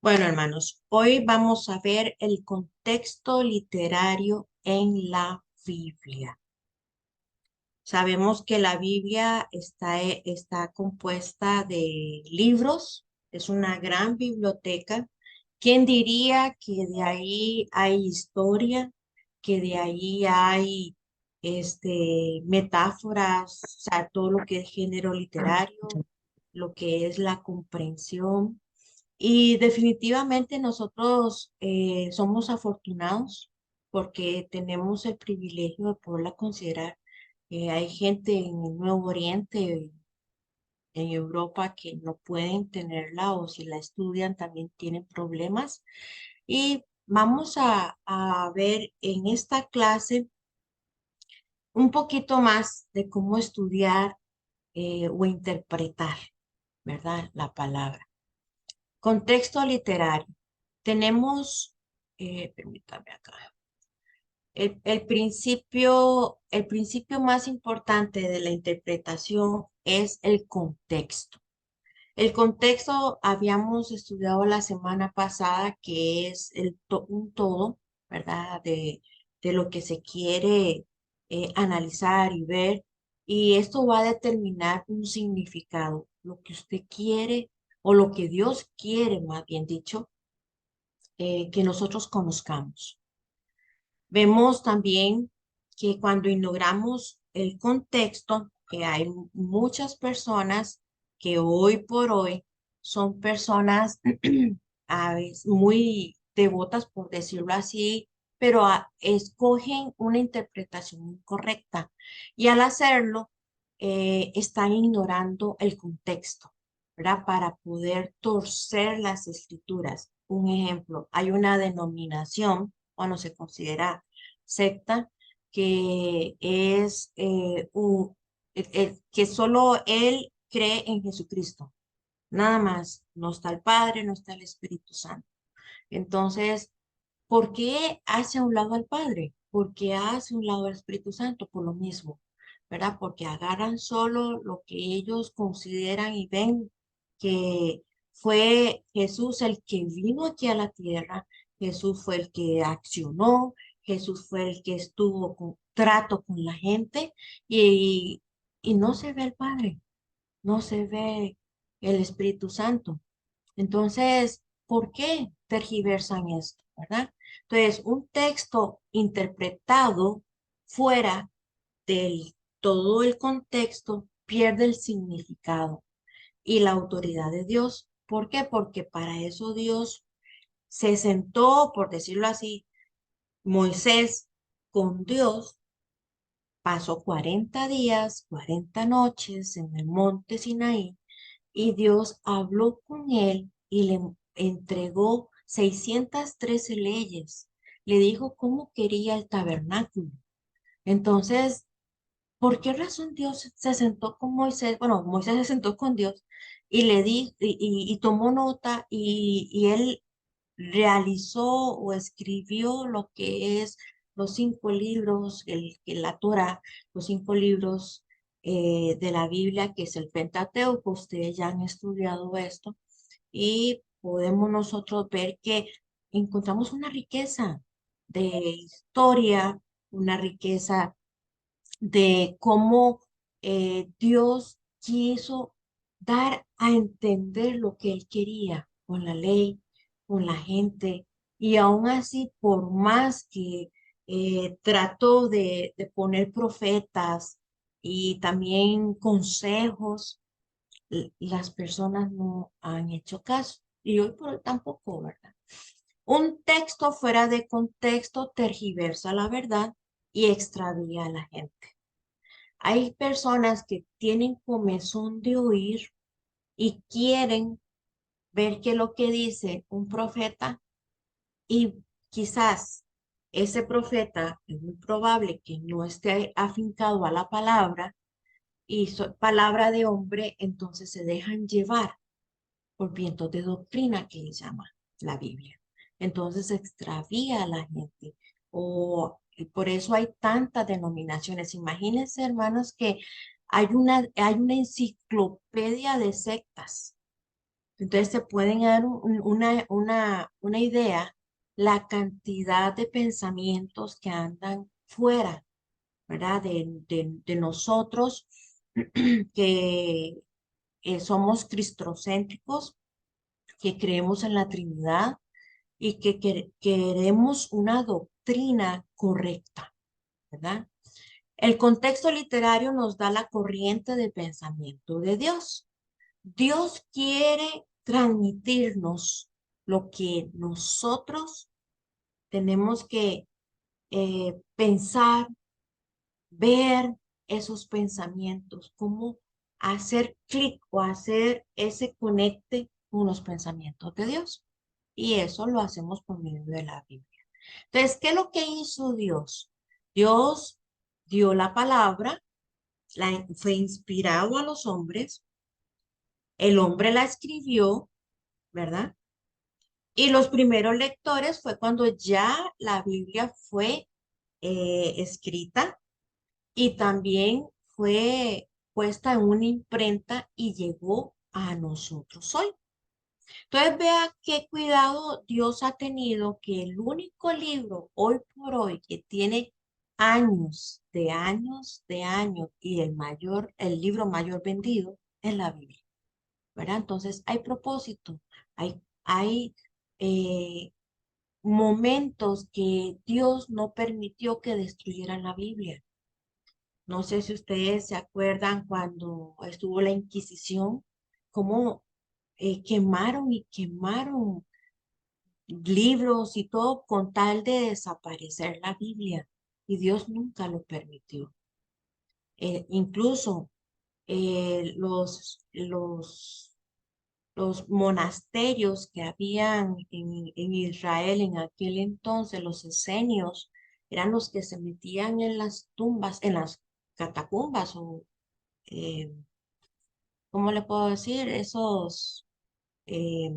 Bueno, hermanos, hoy vamos a ver el contexto literario en la Biblia. Sabemos que la Biblia está compuesta de libros, es una gran biblioteca. ¿Quién diría que de ahí hay historia, que de ahí hay metáforas, o sea, todo lo que es género literario, lo que es la comprensión? Y definitivamente nosotros somos afortunados porque tenemos el privilegio de poderla considerar. Hay gente en el Nuevo Oriente, en Europa, que no pueden tenerla o si la estudian también tienen problemas. Y vamos a ver en esta clase un poquito más de cómo estudiar o interpretar, ¿verdad? La palabra. Contexto literario. Tenemos, permítame acá, el principio más importante de la interpretación es el contexto. El contexto habíamos estudiado la semana pasada, que es un todo, ¿verdad? De lo que se quiere analizar y ver. Y esto va a determinar un significado, lo que usted quiere o lo que Dios quiere, más bien dicho, que nosotros conozcamos. Vemos también que cuando ignoramos el contexto, que hay muchas personas que hoy por hoy son personas a veces muy devotas, por decirlo así, pero escogen una interpretación incorrecta y al hacerlo están ignorando el contexto, ¿verdad? Para poder torcer las escrituras. Un ejemplo, hay una denominación, bueno, se considera secta, que es que solo él cree en Jesucristo. Nada más, no está el Padre, no está el Espíritu Santo. Entonces, ¿por qué hace a un lado al Padre? ¿Por qué hace a un lado al Espíritu Santo? Por lo mismo, ¿verdad? Porque agarran solo lo que ellos consideran y ven que fue Jesús el que vino aquí a la tierra, Jesús fue el que accionó, Jesús fue el que estuvo con trato con la gente y, y no se ve el Padre, no se ve el Espíritu Santo. Entonces, ¿por qué tergiversan esto, verdad? Entonces, un texto interpretado fuera del todo el contexto pierde el significado y la autoridad de Dios. ¿Por qué? Porque para eso Dios se sentó, por decirlo así, Moisés con Dios, pasó 40 días, 40 noches en el monte Sinaí y Dios habló con él y le entregó 613 leyes. Le dijo cómo quería el tabernáculo. Entonces, ¿por qué razón Dios se sentó con Moisés? Bueno, Moisés se sentó con Dios y le di y tomó nota y él realizó o escribió lo que es los 5 libros, la Torah, los 5 libros de la Biblia, que es el Pentateuco. Ustedes ya han estudiado esto y podemos nosotros ver que encontramos una riqueza de historia, una riqueza de cómo Dios quiso dar a entender lo que Él quería con la ley, con la gente, y aún así, por más que trató de poner profetas y también consejos, las personas no han hecho caso. Y hoy por hoy tampoco, ¿verdad? Un texto fuera de contexto tergiversa la verdad y extravía a la gente. Hay personas que tienen comezón de oír y quieren ver qué es lo que dice un profeta y quizás ese profeta es muy probable que no esté afincado a la palabra y palabra de hombre, entonces se dejan llevar por vientos de doctrina que le llama la Biblia. Entonces se extravía a la gente y por eso hay tantas denominaciones. Imagínense, hermanos, que hay una enciclopedia de sectas, Entonces se pueden dar una idea la cantidad de pensamientos que andan fuera, ¿verdad? De nosotros que somos cristocéntricos, que creemos en la Trinidad y que queremos una doctrina correcta, ¿verdad? El contexto literario nos da la corriente de pensamiento de Dios. Dios quiere transmitirnos lo que nosotros tenemos que pensar, ver esos pensamientos, cómo hacer clic o hacer ese conecte con los pensamientos de Dios. Y eso lo hacemos por medio de la Biblia. Entonces, ¿qué es lo que hizo Dios? Dios dio la palabra, fue inspirado a los hombres, el hombre la escribió, ¿verdad? Y los primeros lectores fue cuando ya la Biblia fue escrita y también fue puesta en una imprenta y llegó a nosotros hoy. Entonces vea qué cuidado Dios ha tenido que el único libro hoy por hoy que tiene años y el libro mayor vendido es la Biblia, ¿verdad? Entonces hay propósito, hay eh, momentos que Dios no permitió que destruyeran la Biblia. No sé si ustedes se acuerdan cuando estuvo la Inquisición, cómo quemaron y quemaron libros y todo con tal de desaparecer la Biblia. Y Dios nunca lo permitió. Incluso los monasterios que habían en Israel en aquel entonces, los esenios, eran los que se metían en las tumbas, en las catacumbas o, eh, ¿cómo le puedo decir? Esos eh,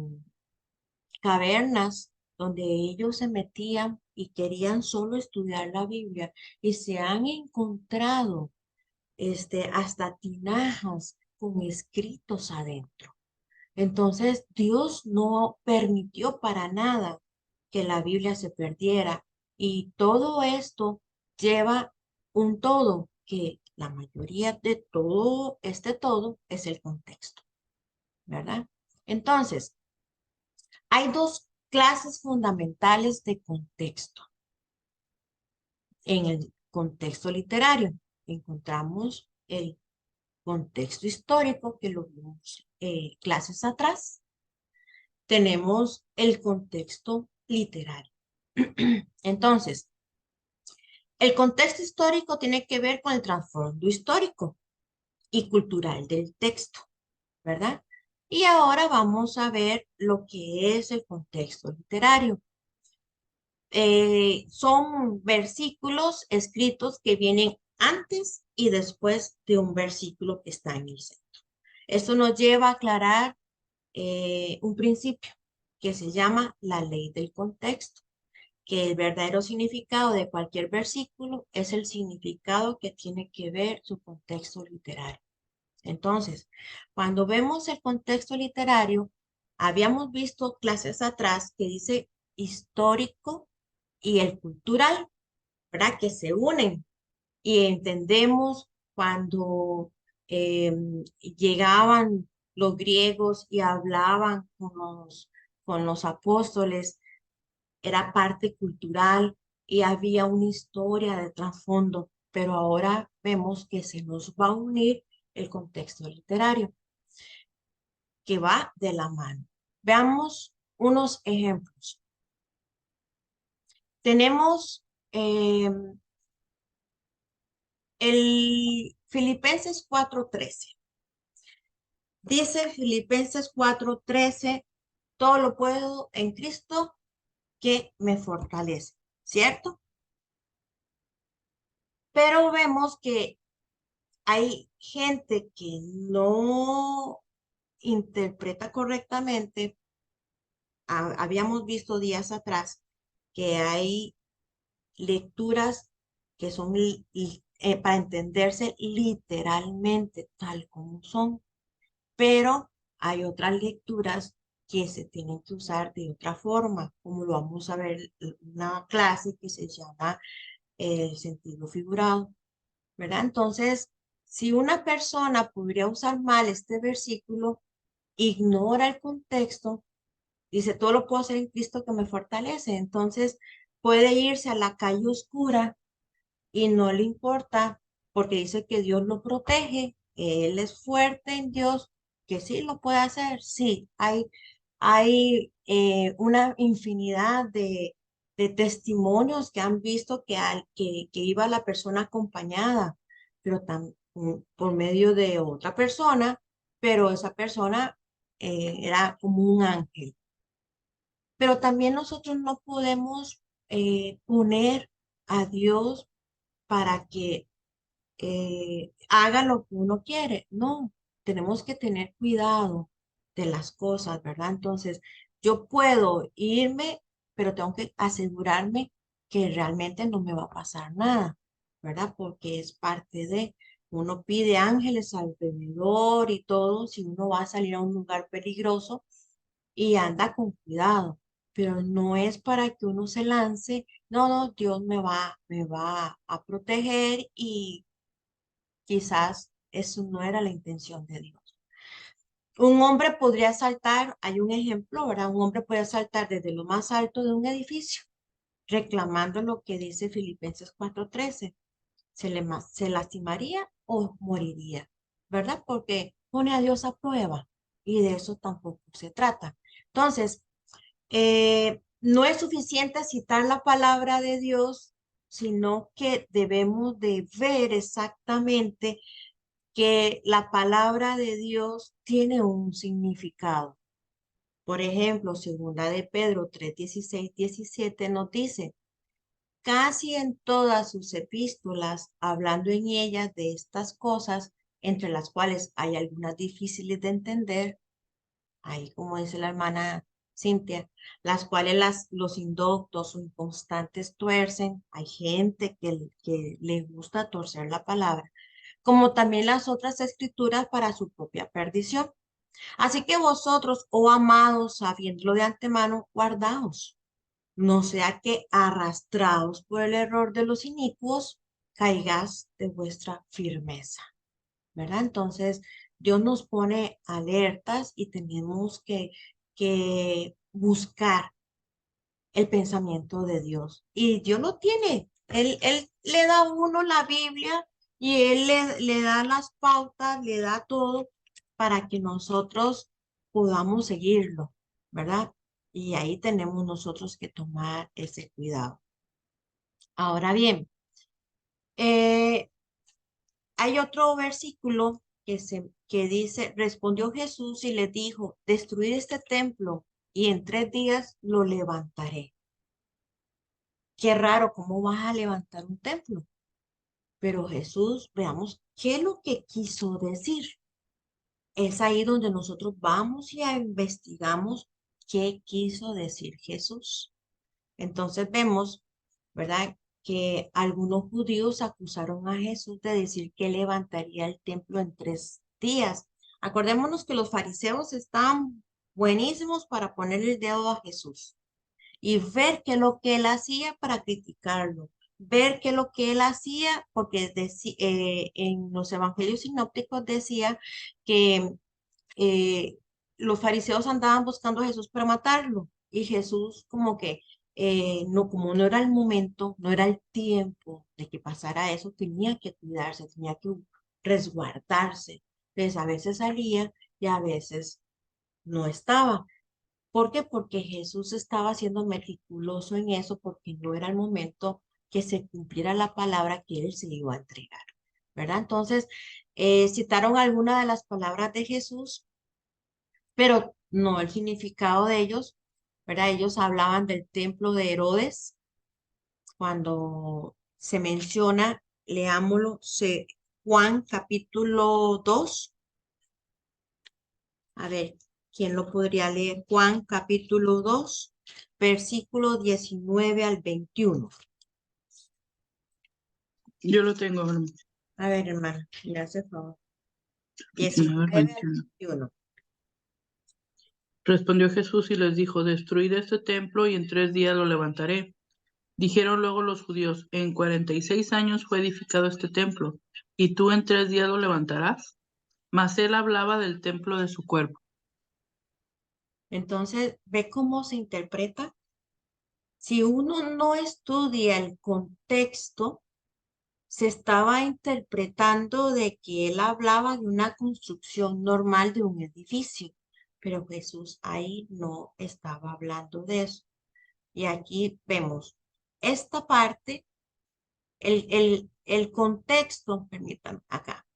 cavernas donde ellos se metían y querían solo estudiar la Biblia y se han encontrado hasta tinajas con escritos adentro. Entonces, Dios no permitió para nada que la Biblia se perdiera y todo esto lleva un todo, que la mayoría de todo, este todo es el contexto, ¿verdad? Entonces, hay dos clases fundamentales de contexto. En el contexto literario encontramos el contexto histórico, que lo vimos clases atrás. Tenemos el contexto literario. Entonces, el contexto histórico tiene que ver con el trasfondo histórico y cultural del texto, ¿verdad? Y ahora vamos a ver lo que es el contexto literario. Son versículos escritos que vienen antes y después de un versículo que está en el centro. Esto nos lleva a aclarar un principio que se llama la ley del contexto, que el verdadero significado de cualquier versículo es el significado que tiene que ver su contexto literario. Entonces, cuando vemos el contexto literario, habíamos visto clases atrás que dice histórico y el cultural, ¿verdad? Que se unen y entendemos cuando llegaban los griegos y hablaban con los apóstoles, era parte cultural y había una historia de trasfondo, pero ahora vemos que se nos va a unir el contexto literario, que va de la mano. Veamos unos ejemplos. Tenemos el Filipenses 4:13. Dice Filipenses 4:13, todo lo puedo en Cristo que me fortalece, ¿cierto? Pero vemos que hay gente que no interpreta correctamente. Habíamos visto días atrás que hay lecturas que son para entenderse literalmente tal como son, pero hay otras lecturas que se tienen que usar de otra forma, como lo vamos a ver en una clase que se llama el sentido figurado, ¿verdad? Entonces, si una persona podría usar mal este versículo, ignora el contexto, dice, todo lo puedo hacer en Cristo que me fortalece. Entonces, puede irse a la calle oscura y no le importa porque dice que Dios lo protege, que Él es fuerte en Dios, que sí lo puede hacer. Sí, hay una infinidad de testimonios que han visto que iba la persona acompañada, pero por medio de otra persona, pero esa persona era como un ángel. Pero también nosotros no podemos poner a Dios para que haga lo que uno quiere. No, tenemos que tener cuidado de las cosas, ¿verdad? Entonces, yo puedo irme, pero tengo que asegurarme que realmente no me va a pasar nada, ¿verdad? Porque es parte de, uno pide ángeles alrededor y todo, si uno va a salir a un lugar peligroso y anda con cuidado, pero no es para que uno se lance, no, no, Dios me va a proteger y quizás eso no era la intención de Dios. Un hombre podría saltar, hay un ejemplo, ¿verdad? Un hombre puede saltar desde lo más alto de un edificio, reclamando lo que dice Filipenses 4:13. Se lastimaría o moriría, ¿verdad? Porque pone a Dios a prueba y de eso tampoco se trata. Entonces, no es suficiente citar la palabra de Dios, sino que debemos de ver exactamente que la palabra de Dios tiene un significado. Por ejemplo, segunda de Pedro 3:16, 17 nos dice, casi en todas sus epístolas, hablando en ellas de estas cosas, entre las cuales hay algunas difíciles de entender, ahí como dice la hermana Cintia, las cuales los indoctos o inconstantes tuercen, hay gente que le gusta torcer la palabra, como también las otras escrituras para su propia perdición. Así que vosotros, oh amados, sabiéndolo de antemano, guardaos, no sea que arrastrados por el error de los inicuos, caigáis de vuestra firmeza, ¿verdad? Entonces, Dios nos pone alertas y tenemos que buscar el pensamiento de Dios. Y Dios lo tiene. Él le da a uno la Biblia y Él le da las pautas, le da todo para que nosotros podamos seguirlo, ¿verdad? Y ahí tenemos nosotros que tomar ese cuidado. Ahora bien, eh, hay otro versículo que dice, respondió Jesús y le dijo, destruir este templo y en 3 días lo levantaré. Qué raro, ¿cómo vas a levantar un templo? Pero Jesús, veamos qué es lo que quiso decir. Es ahí donde nosotros vamos y investigamos qué quiso decir Jesús. Entonces vemos, ¿verdad? Que algunos judíos acusaron a Jesús de decir que levantaría el templo en 3 días. Acordémonos que los fariseos estaban buenísimos para poner el dedo a Jesús y ver qué es lo que él hacía para criticarlo, ver qué es lo que él hacía, porque en los evangelios sinópticos decía que eh, los fariseos andaban buscando a Jesús para matarlo y Jesús como que no, como no era el momento, no era el tiempo de que pasara eso, tenía que cuidarse, tenía que resguardarse. Entonces a veces salía y a veces no estaba. ¿Por qué? Porque Jesús estaba siendo meticuloso en eso porque no era el momento que se cumpliera la palabra que él se iba a entregar, ¿verdad? Entonces, citaron algunas de las palabras de Jesús, pero no el significado de ellos, ¿verdad? Ellos hablaban del templo de Herodes, cuando se menciona, leámoslo, Juan capítulo 2. A ver, ¿quién lo podría leer? Juan capítulo 2, versículo 19 al 21. Yo lo tengo, hermano. A ver, hermano, me hace favor. A ver, 19 al 21. 21. Respondió Jesús y les dijo, destruid este templo y en 3 días lo levantaré. Dijeron luego los judíos, en 46 años fue edificado este templo, ¿y tú en 3 días lo levantarás? Mas él hablaba del templo de su cuerpo. Entonces, ¿ve cómo se interpreta? Si uno no estudia el contexto, se estaba interpretando de que él hablaba de una construcción normal de un edificio, pero Jesús ahí no estaba hablando de eso. Y aquí vemos esta parte, el contexto, permítanme acá,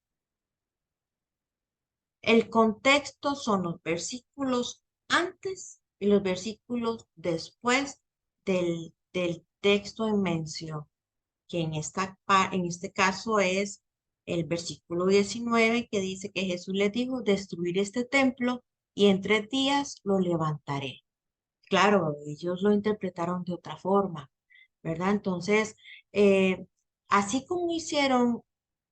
el contexto son los versículos antes y los versículos después del texto en mención, que en este caso es el versículo 19 que dice que Jesús les dijo, destruir este templo y en 3 días lo levantaré. Claro, ellos lo interpretaron de otra forma, ¿verdad? Entonces, eh, así como hicieron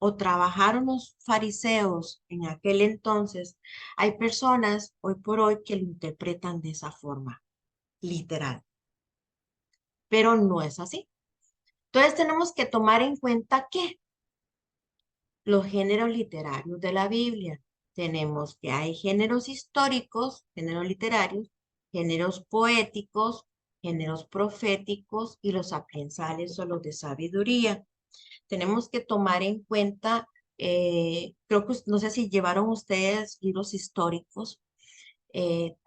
o trabajaron los fariseos en aquel entonces, hay personas hoy por hoy que lo interpretan de esa forma, literal, pero no es así. Entonces tenemos que tomar en cuenta que los géneros literarios de la Biblia. Tenemos que hay géneros históricos, géneros literarios, géneros poéticos, géneros proféticos y los sapiensales o los de sabiduría. Tenemos que tomar en cuenta, creo que no sé si llevaron ustedes libros históricos,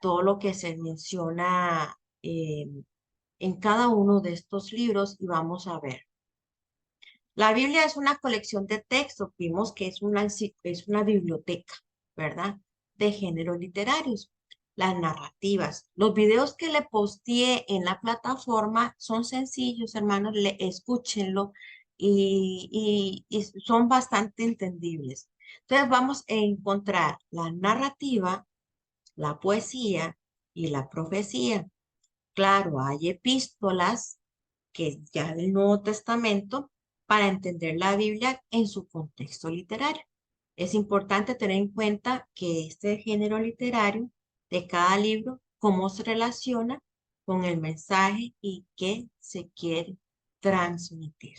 todo lo que se menciona en cada uno de estos libros y vamos a ver. La Biblia es una colección de textos, vimos que es una biblioteca, ¿verdad? De géneros literarios. Las narrativas, los videos que le posteé en la plataforma son sencillos, hermanos, escúchenlo y son bastante entendibles. Entonces vamos a encontrar la narrativa, la poesía y la profecía. Claro, hay epístolas que ya del Nuevo Testamento para entender la Biblia en su contexto literario. Es importante tener en cuenta que este género literario de cada libro, cómo se relaciona con el mensaje y qué se quiere transmitir,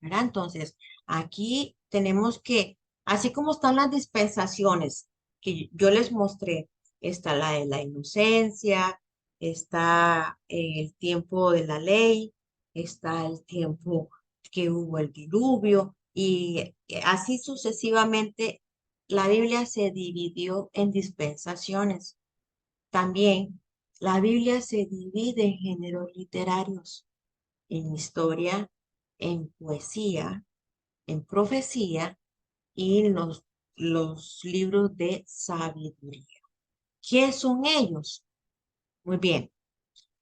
¿verdad? Entonces, aquí tenemos que, así como están las dispensaciones que yo les mostré, está la de la inocencia, está el tiempo de la ley, está el tiempo que hubo el diluvio y así sucesivamente la Biblia se dividió en dispensaciones. También la Biblia se divide en géneros literarios, en historia, en poesía, en profecía y los libros de sabiduría. ¿Qué son ellos? Muy bien.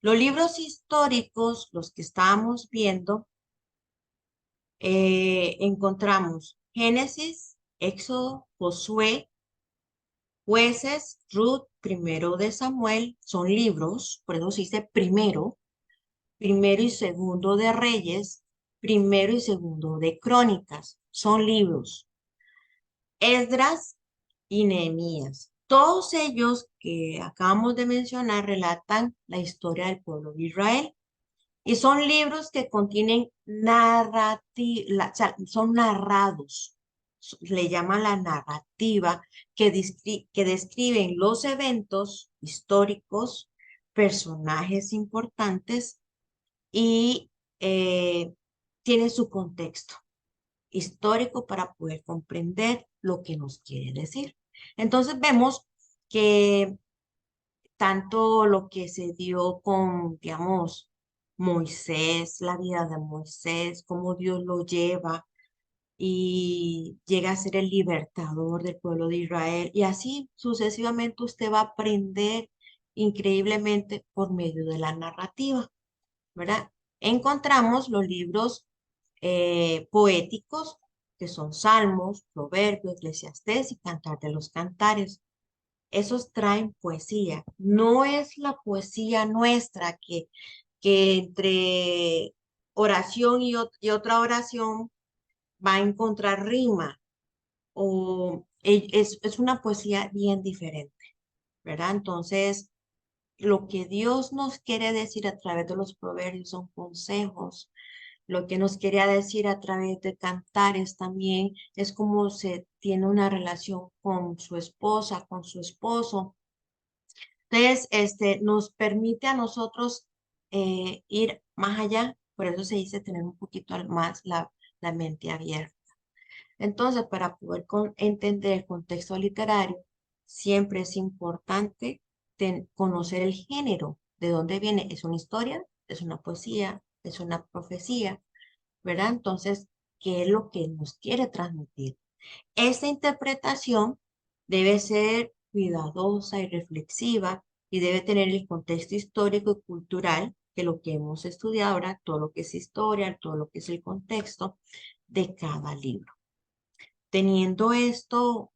Los libros históricos, los que estábamos viendo, encontramos Génesis, Éxodo, Josué, Jueces, Ruth, Primero de Samuel, son libros, por eso se dice primero, Primero y Segundo de Reyes, Primero y Segundo de Crónicas, son libros. Esdras y Nehemías. Todos ellos que acabamos de mencionar relatan la historia del pueblo de Israel y son libros que contienen son narrados, le llaman la narrativa, que describen los eventos históricos, personajes importantes y tiene su contexto histórico para poder comprender lo que nos quiere decir. Entonces vemos que tanto lo que se dio con, digamos, Moisés, la vida de Moisés, cómo Dios lo lleva y llega a ser el libertador del pueblo de Israel. Y así sucesivamente usted va a aprender increíblemente por medio de la narrativa, ¿verdad? Encontramos los libros poéticos, que son Salmos, Proverbios, Eclesiastés y Cantar de los Cantares. Esos traen poesía. No es la poesía nuestra que entre oración y otra oración va a encontrar rima o es una poesía bien diferente, ¿verdad? Entonces, lo que Dios nos quiere decir a través de los proverbios son consejos. Lo que nos quería decir a través de cantares también es cómo se tiene una relación con su esposa, con su esposo. Entonces, nos permite a nosotros ir más allá. Por eso se dice tener un poquito más la mente abierta. Entonces, para poder entender el contexto literario, siempre es importante conocer el género, de dónde viene. ¿Es una historia? ¿Es una poesía? ¿Es una profecía? ¿Verdad? Entonces, ¿qué es lo que nos quiere transmitir? Esta interpretación debe ser cuidadosa y reflexiva y debe tener el contexto histórico y cultural, que lo que hemos estudiado ahora, todo lo que es historia, todo lo que es el contexto de cada libro. Teniendo esto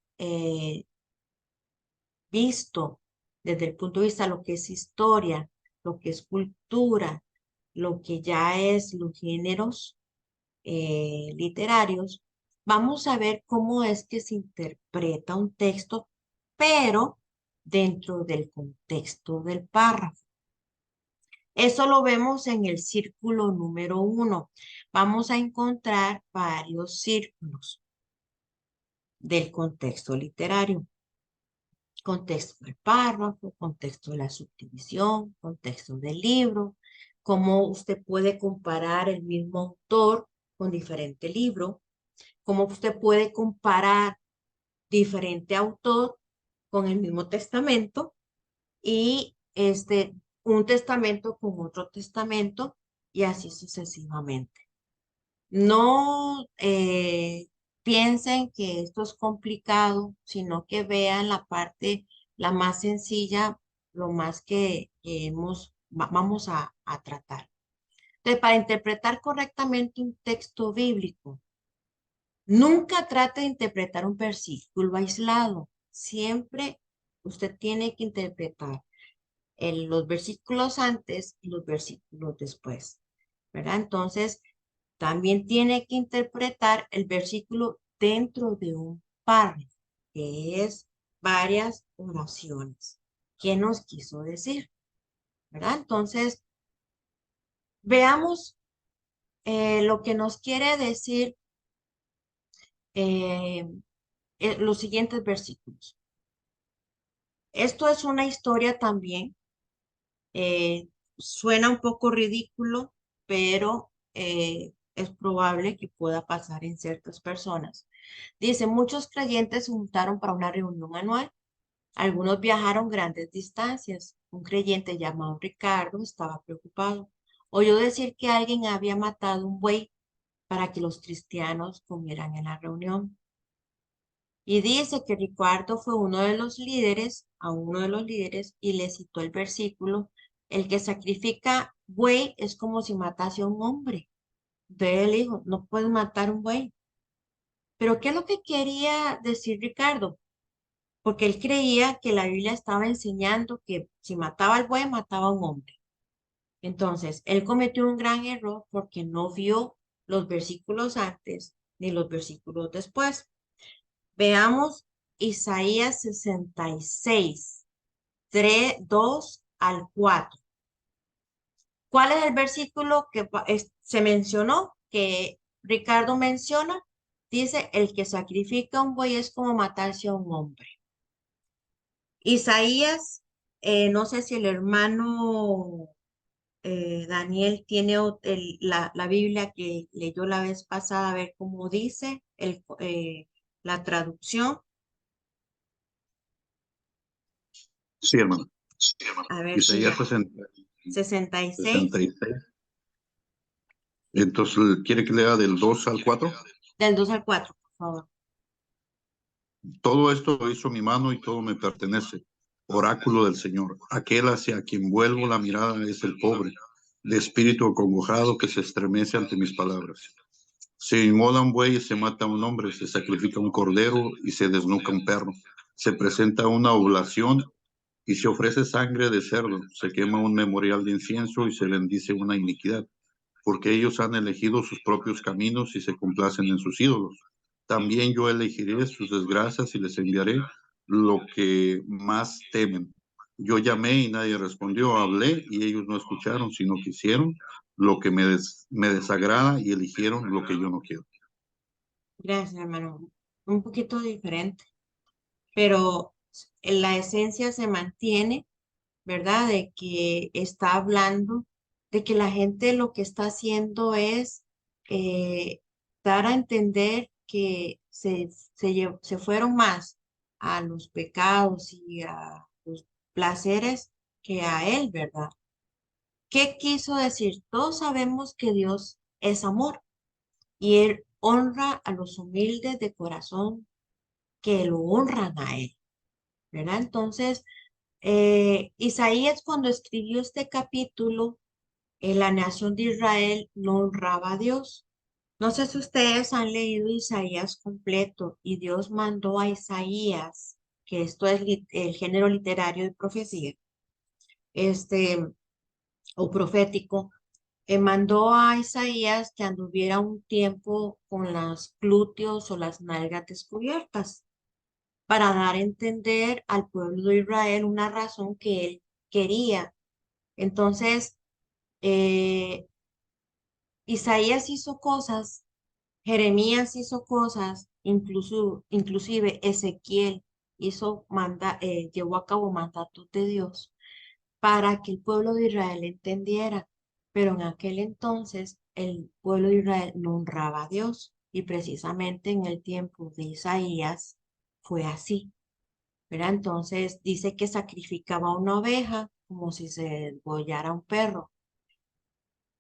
visto desde el punto de vista de lo que es historia, lo que es cultura, lo que ya es los géneros literarios, vamos a ver cómo es que se interpreta un texto, pero dentro del contexto del párrafo. Eso lo vemos en el círculo número 1. Vamos a encontrar varios círculos del contexto literario. Contexto del párrafo, contexto de la subdivisión, contexto del libro, cómo usted puede comparar el mismo autor con diferente libro, cómo usted puede comparar diferente autor con el mismo testamento y un testamento con otro testamento y así sucesivamente. No piensen que esto es complicado, sino que vean la parte, la más sencilla, lo más que vamos a tratar. Entonces, para interpretar correctamente un texto bíblico, nunca trate de interpretar un versículo aislado. Siempre usted tiene que interpretar los versículos antes y los versículos después, ¿verdad? Entonces, también tiene que interpretar el versículo dentro de un párrafo, que es varias oraciones. ¿Qué nos quiso decir? ¿Verdad? Entonces, veamos lo que nos quiere decir eh, los siguientes versículos. Esto es una historia también. Suena un poco ridículo, pero es probable que pueda pasar en ciertas personas. Dice, muchos creyentes se juntaron para una reunión anual. Algunos viajaron grandes distancias. Un creyente llamado Ricardo estaba preocupado. Oyó decir que alguien había matado un buey para que los cristianos comieran en la reunión. Y dice que Ricardo fue uno de los líderes, a uno de los líderes, y le citó el versículo, el que sacrifica buey es como si matase a un hombre. Entonces él dijo, no puedes matar un buey. Pero ¿qué es lo que quería decir Ricardo? Porque él creía que la Biblia estaba enseñando que si mataba al buey, mataba a un hombre. Entonces, él cometió un gran error porque no vio los versículos antes ni los versículos después. Veamos Isaías 66, 3, 2 al 4. ¿Cuál es el versículo que se mencionó, que Ricardo menciona? Dice, el que sacrifica un buey es como matarse a un hombre. Isaías, no sé si el hermano Daniel tiene la Biblia que leyó la vez pasada, a ver cómo dice la traducción. Sí, hermano. A ver, Isaías diga, 66, 66. Entonces, ¿quiere que lea del 2 al 4? del 2 al 4, por favor. Todo esto lo hizo mi mano y todo me pertenece. Oráculo del Señor. Aquel hacia quien vuelvo la mirada es el pobre, de espíritu acongojado que se estremece ante mis palabras. Se inmola un buey y se mata un hombre, se sacrifica un cordero y se desnuca un perro. Se presenta una oblación y se ofrece sangre de cerdo. Se quema un memorial de incienso y se bendice una iniquidad, porque ellos han elegido sus propios caminos y se complacen en sus ídolos. También yo elegiré sus desgracias y les enviaré lo que más temen. Yo llamé y nadie respondió, hablé y ellos no escucharon, sino que hicieron lo que me desagrada y eligieron lo que yo no quiero. Gracias, hermano. Un poquito diferente, pero la esencia se mantiene, ¿verdad? De que está hablando, de que la gente lo que está haciendo es eh, dar a entender que se fueron más a los pecados y a los placeres que a él, ¿verdad? ¿Qué quiso decir? Todos sabemos que Dios es amor y él honra a los humildes de corazón que lo honran a él, ¿verdad? Entonces, Isaías cuando escribió este capítulo, la nación de Israel no honraba a Dios. No sé si ustedes han leído Isaías completo y Dios mandó a Isaías, que esto es el género literario de profecía, este, o profético, mandó a Isaías que anduviera un tiempo con las glúteos o las nalgas descubiertas para dar a entender al pueblo de Israel una razón que él quería. Entonces, eh, Isaías hizo cosas, Jeremías hizo cosas, inclusive Ezequiel llevó a cabo mandatos de Dios para que el pueblo de Israel entendiera. Pero en aquel entonces el pueblo de Israel no honraba a Dios y precisamente en el tiempo de Isaías fue así. ¿Verdad? Entonces dice que sacrificaba una oveja como si se degollara un perro.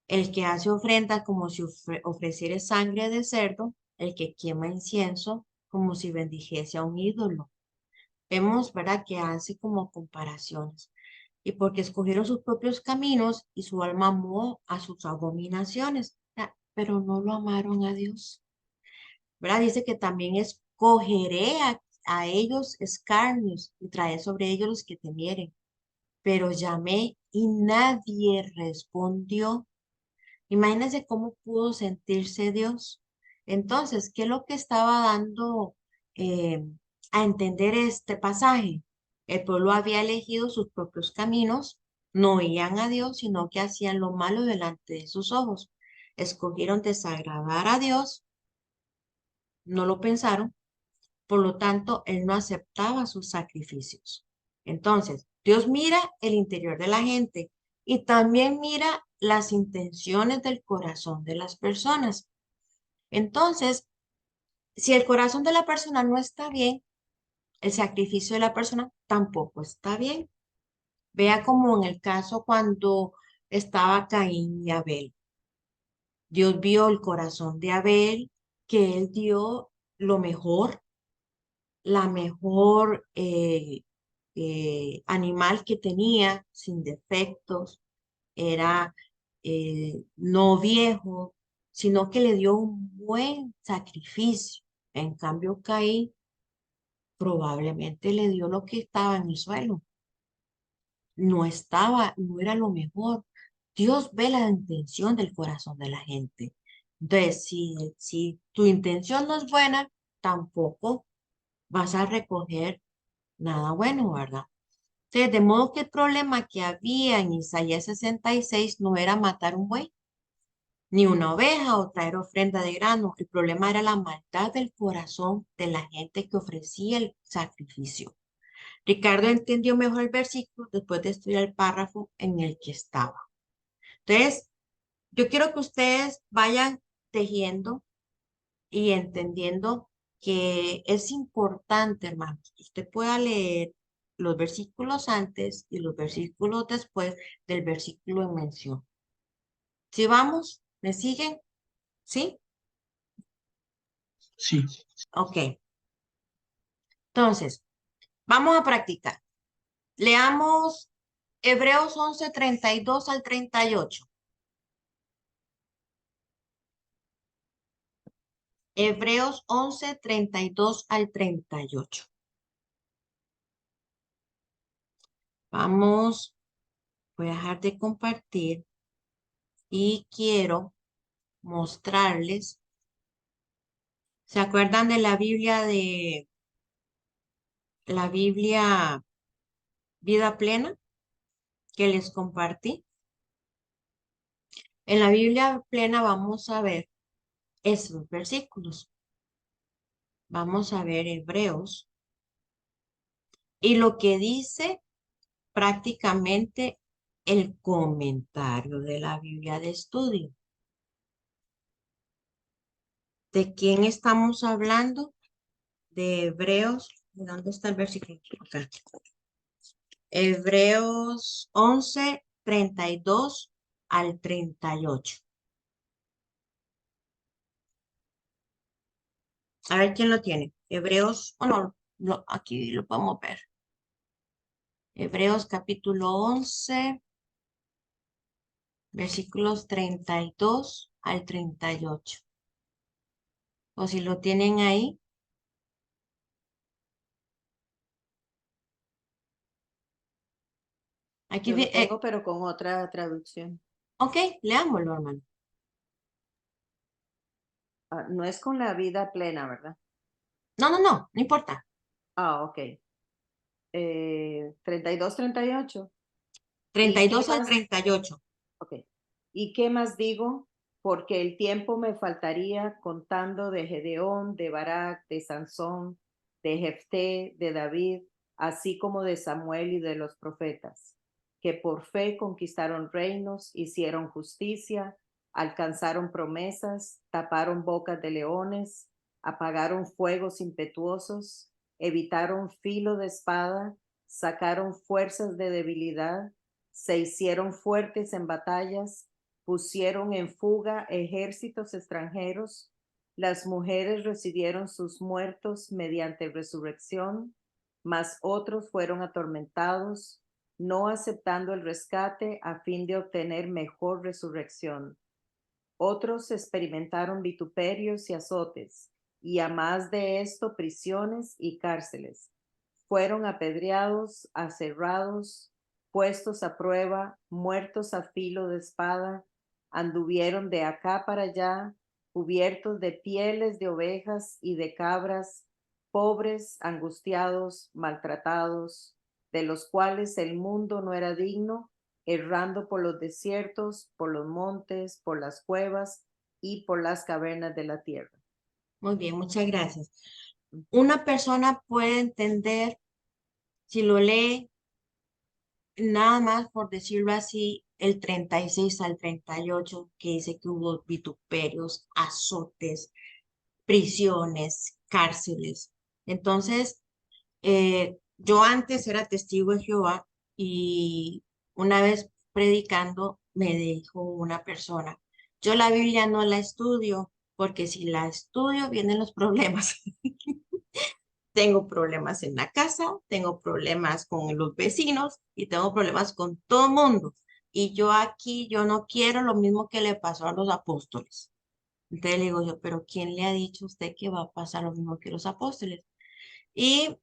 El que hace ofrenda como si ofreciera sangre de cerdo, el que quema incienso como si bendijese a un ídolo. Vemos, ¿verdad?, que hace como comparaciones. Y porque escogieron sus propios caminos y su alma amó a sus abominaciones, pero no lo amaron a Dios. ¿Verdad? Dice que también escogeré a ellos escarnios y traeré sobre ellos los que temieren. Pero llamé y nadie respondió. Imagínense cómo pudo sentirse Dios. Entonces, ¿qué es lo que estaba dando eh, a entender este pasaje? El pueblo había elegido sus propios caminos, no oían a Dios, sino que hacían lo malo delante de sus ojos. Escogieron desagradar a Dios, no lo pensaron, por lo tanto, Él no aceptaba sus sacrificios. Entonces, Dios mira el interior de la gente y también mira las intenciones del corazón de las personas. Entonces, si el corazón de la persona no está bien, el sacrificio de la persona tampoco está bien. Vea como en el caso cuando estaba Caín y Abel. Dios vio el corazón de Abel, que él dio lo mejor, la mejor animal que tenía, sin defectos, era no viejo, sino que le dio un buen sacrificio. En cambio, Caín probablemente le dio lo que estaba en el suelo. No era lo mejor. Dios ve la intención del corazón de la gente. Entonces, si tu intención no es buena, tampoco vas a recoger nada bueno, ¿verdad? Entonces, de modo que el problema que había en Isaías 66 no era matar un buey, ni una oveja o traer ofrenda de grano. El problema era la maldad del corazón de la gente que ofrecía el sacrificio. Ricardo entendió mejor el versículo después de estudiar el párrafo en el que estaba. Entonces, yo quiero que ustedes vayan tejiendo y entendiendo que es importante, hermanos, que usted pueda leer los versículos antes y los versículos después del versículo en mención. ¿Sí vamos? ¿Me siguen? ¿Sí? Sí. Ok. Entonces, vamos a practicar. Leamos Hebreos 11:32 al 38. Hebreos 11:32 al 38. Vamos, voy a dejar de compartir y quiero mostrarles. ¿Se acuerdan de la Biblia vida plena que les compartí. En la Biblia plena vamos a ver esos versículos. Vamos a ver Hebreos y lo que dice prácticamente el comentario de la Biblia de estudio. ¿De quién estamos hablando? De Hebreos. ¿Dónde está el versículo? Acá. Hebreos 11, 32 al 38. A ver quién lo tiene. Hebreos, aquí lo podemos ver. Hebreos capítulo 11, versículos 32 al 38. O si lo tienen ahí. Aquí, Yo lo tengo, pero con otra traducción. ok, leámoslo, hermano. No es con la vida plena, ¿verdad? No importa. Ok. 32, 38. 32 al 38. Ok. ¿Y qué más digo? Porque el tiempo me faltaría contando de Gedeón, de Barak, de Sansón, de Jefté, de David, así como de Samuel y de los profetas, que por fe conquistaron reinos, hicieron justicia, alcanzaron promesas, taparon bocas de leones, apagaron fuegos impetuosos, evitaron filo de espada, sacaron fuerzas de debilidad, se hicieron fuertes en batallas, pusieron en fuga ejércitos extranjeros, las mujeres recibieron sus muertos mediante resurrección, mas otros fueron atormentados, no aceptando el rescate a fin de obtener mejor resurrección. Otros experimentaron vituperios y azotes, y a más de esto prisiones y cárceles. Fueron apedreados, aserrados, puestos a prueba, muertos a filo de espada, anduvieron de acá para allá, cubiertos de pieles de ovejas y de cabras, pobres, angustiados, maltratados, de los cuales el mundo no era digno, errando por los desiertos, por los montes, por las cuevas y por las cavernas de la tierra. Muy bien, muchas gracias. Una persona puede entender, si lo lee, nada más por decirlo así, el 36 al 38, que dice que hubo vituperios, azotes, prisiones, cárceles. Entonces, yo antes era testigo de Jehová y una vez predicando me dijo una persona, yo la Biblia no la estudio porque si la estudio vienen los problemas. Tengo problemas en la casa, tengo problemas con los vecinos y tengo problemas con todo el mundo. Y yo aquí, yo no quiero lo mismo que le pasó a los apóstoles. Entonces le digo yo, pero ¿quién le ha dicho a usted que va a pasar lo mismo que los apóstoles? Y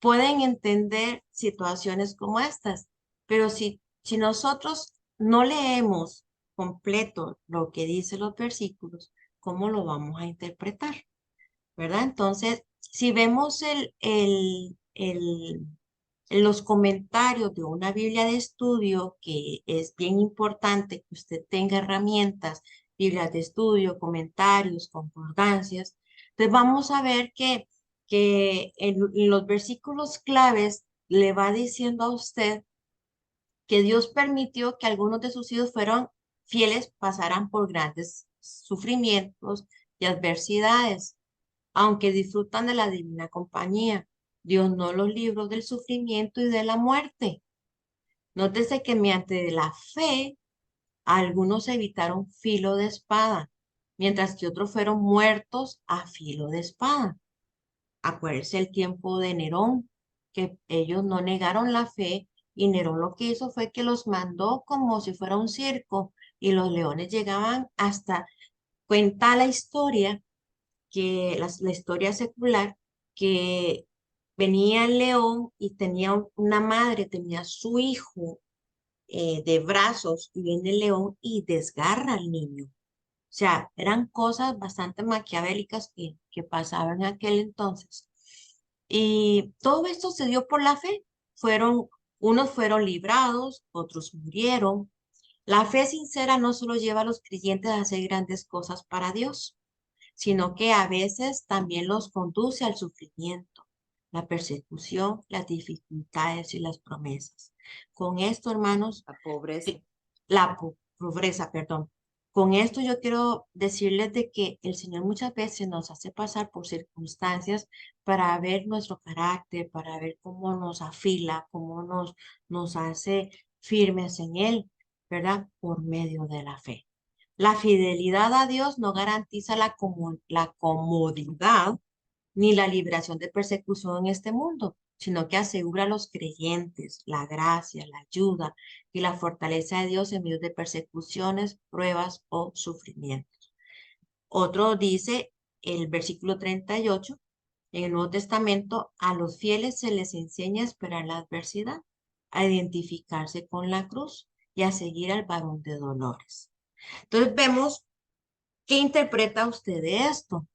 pueden entender situaciones como estas, pero si nosotros no leemos completo lo que dicen los versículos, ¿cómo lo vamos a interpretar? ¿Verdad? Entonces, si vemos los comentarios de una Biblia de estudio, que es bien importante que usted tenga herramientas, Biblias de estudio, comentarios, concordancias, entonces vamos a ver que en los versículos claves le va diciendo a usted que Dios permitió que algunos de sus hijos fueron fieles, pasaran por grandes sufrimientos y adversidades aunque disfrutan de la divina compañía. Dios no los libró del sufrimiento y de la muerte. Nótese que mediante la fe, algunos evitaron filo de espada, mientras que otros fueron muertos a filo de espada. Acuérdense el tiempo de Nerón, que ellos no negaron la fe y Nerón lo que hizo fue que los mandó como si fuera un circo y los leones llegaban hasta, cuenta la historia que la historia secular, que venía el león y tenía una madre, tenía su hijo de brazos y viene el león y desgarra al niño. O sea, eran cosas bastante maquiavélicas que pasaban en aquel entonces. Y todo esto se dio por la fe. Fueron Unos fueron librados, otros murieron. La fe sincera no solo lleva a los creyentes a hacer grandes cosas para Dios, sino que a veces también los conduce al sufrimiento, la persecución, las dificultades y las promesas. Con esto, hermanos, La pobreza. pobreza, perdón. Con esto yo quiero decirles de que el Señor muchas veces nos hace pasar por circunstancias para ver nuestro carácter, para ver cómo nos afila, cómo nos hace firmes en Él, ¿verdad? Por medio de la fe. La fidelidad a Dios no garantiza la comodidad ni la liberación de persecución en este mundo, sino que asegura a los creyentes la gracia, la ayuda y la fortaleza de Dios en medio de persecuciones, pruebas o sufrimientos. Otro dice, el versículo 38, en el Nuevo Testamento, a los fieles se les enseña a esperar la adversidad, a identificarse con la cruz y a seguir al varón de dolores. Entonces vemos, ¿qué interpreta usted de esto?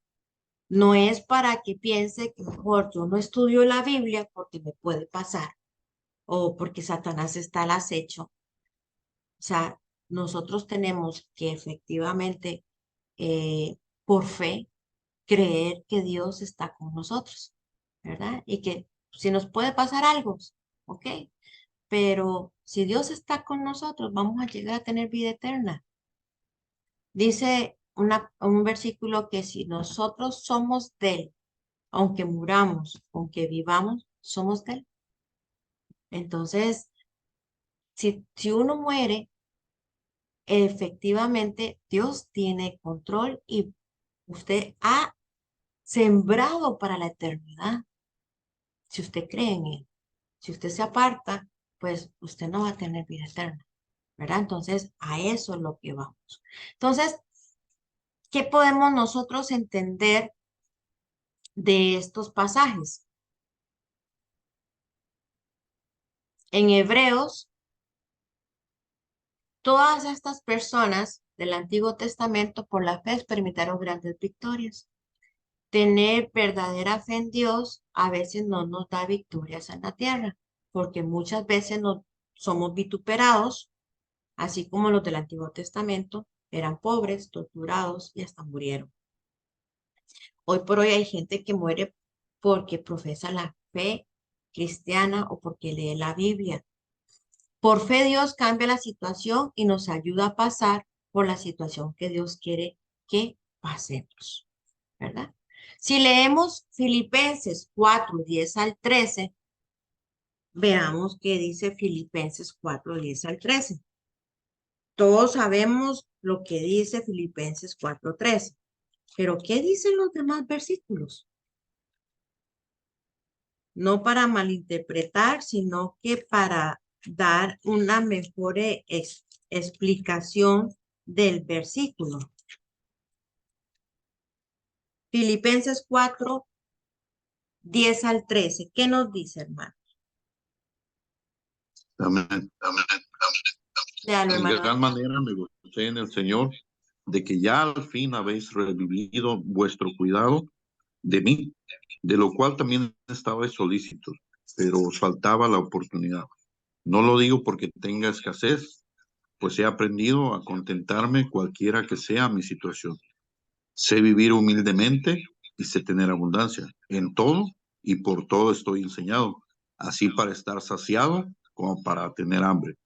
No es para que piense que mejor yo no estudio la Biblia porque me puede pasar o porque Satanás está al acecho. O sea, nosotros tenemos que efectivamente, por fe, creer que Dios está con nosotros, ¿verdad? Y que si nos puede pasar algo, ok, pero si Dios está con nosotros, vamos a llegar a tener vida eterna. Dice un versículo que si nosotros somos de Él, aunque muramos, aunque vivamos, somos de Él. Entonces, si uno muere, efectivamente Dios tiene control y usted ha sembrado para la eternidad. Si usted cree en Él, si usted se aparta, pues usted no va a tener vida eterna, ¿verdad? Entonces, a eso es lo que vamos. Entonces, ¿qué podemos nosotros entender de estos pasajes? En Hebreos, todas estas personas del Antiguo Testamento por la fe experimentaron grandes victorias. Tener verdadera fe en Dios a veces no nos da victorias en la tierra, porque muchas veces somos vituperados, así como los del Antiguo Testamento eran pobres, torturados y hasta murieron. Hoy por hoy hay gente que muere porque profesa la fe cristiana o porque lee la Biblia. Por fe Dios cambia la situación y nos ayuda a pasar por la situación que Dios quiere que pasemos, ¿verdad? Si leemos Filipenses 4, 10 al 13, veamos qué dice Filipenses 4, 10 al 13. Todos sabemos lo que dice Filipenses 4, 13, pero ¿qué dicen los demás versículos? No para malinterpretar, sino que para dar una mejor explicación del versículo. Filipenses 4, 10 al 13. ¿Qué nos dice, hermano? Amén. Léalo, En hermano. gran manera me gocé en el Señor de que ya al fin habéis revivido vuestro cuidado de mí, de lo cual también estabais solícitos, pero os faltaba la oportunidad. No lo digo porque tenga escasez, pues he aprendido a contentarme cualquiera que sea mi situación. Sé vivir humildemente y sé tener abundancia. En todo y por todo estoy enseñado, así para estar saciado como para tener hambre,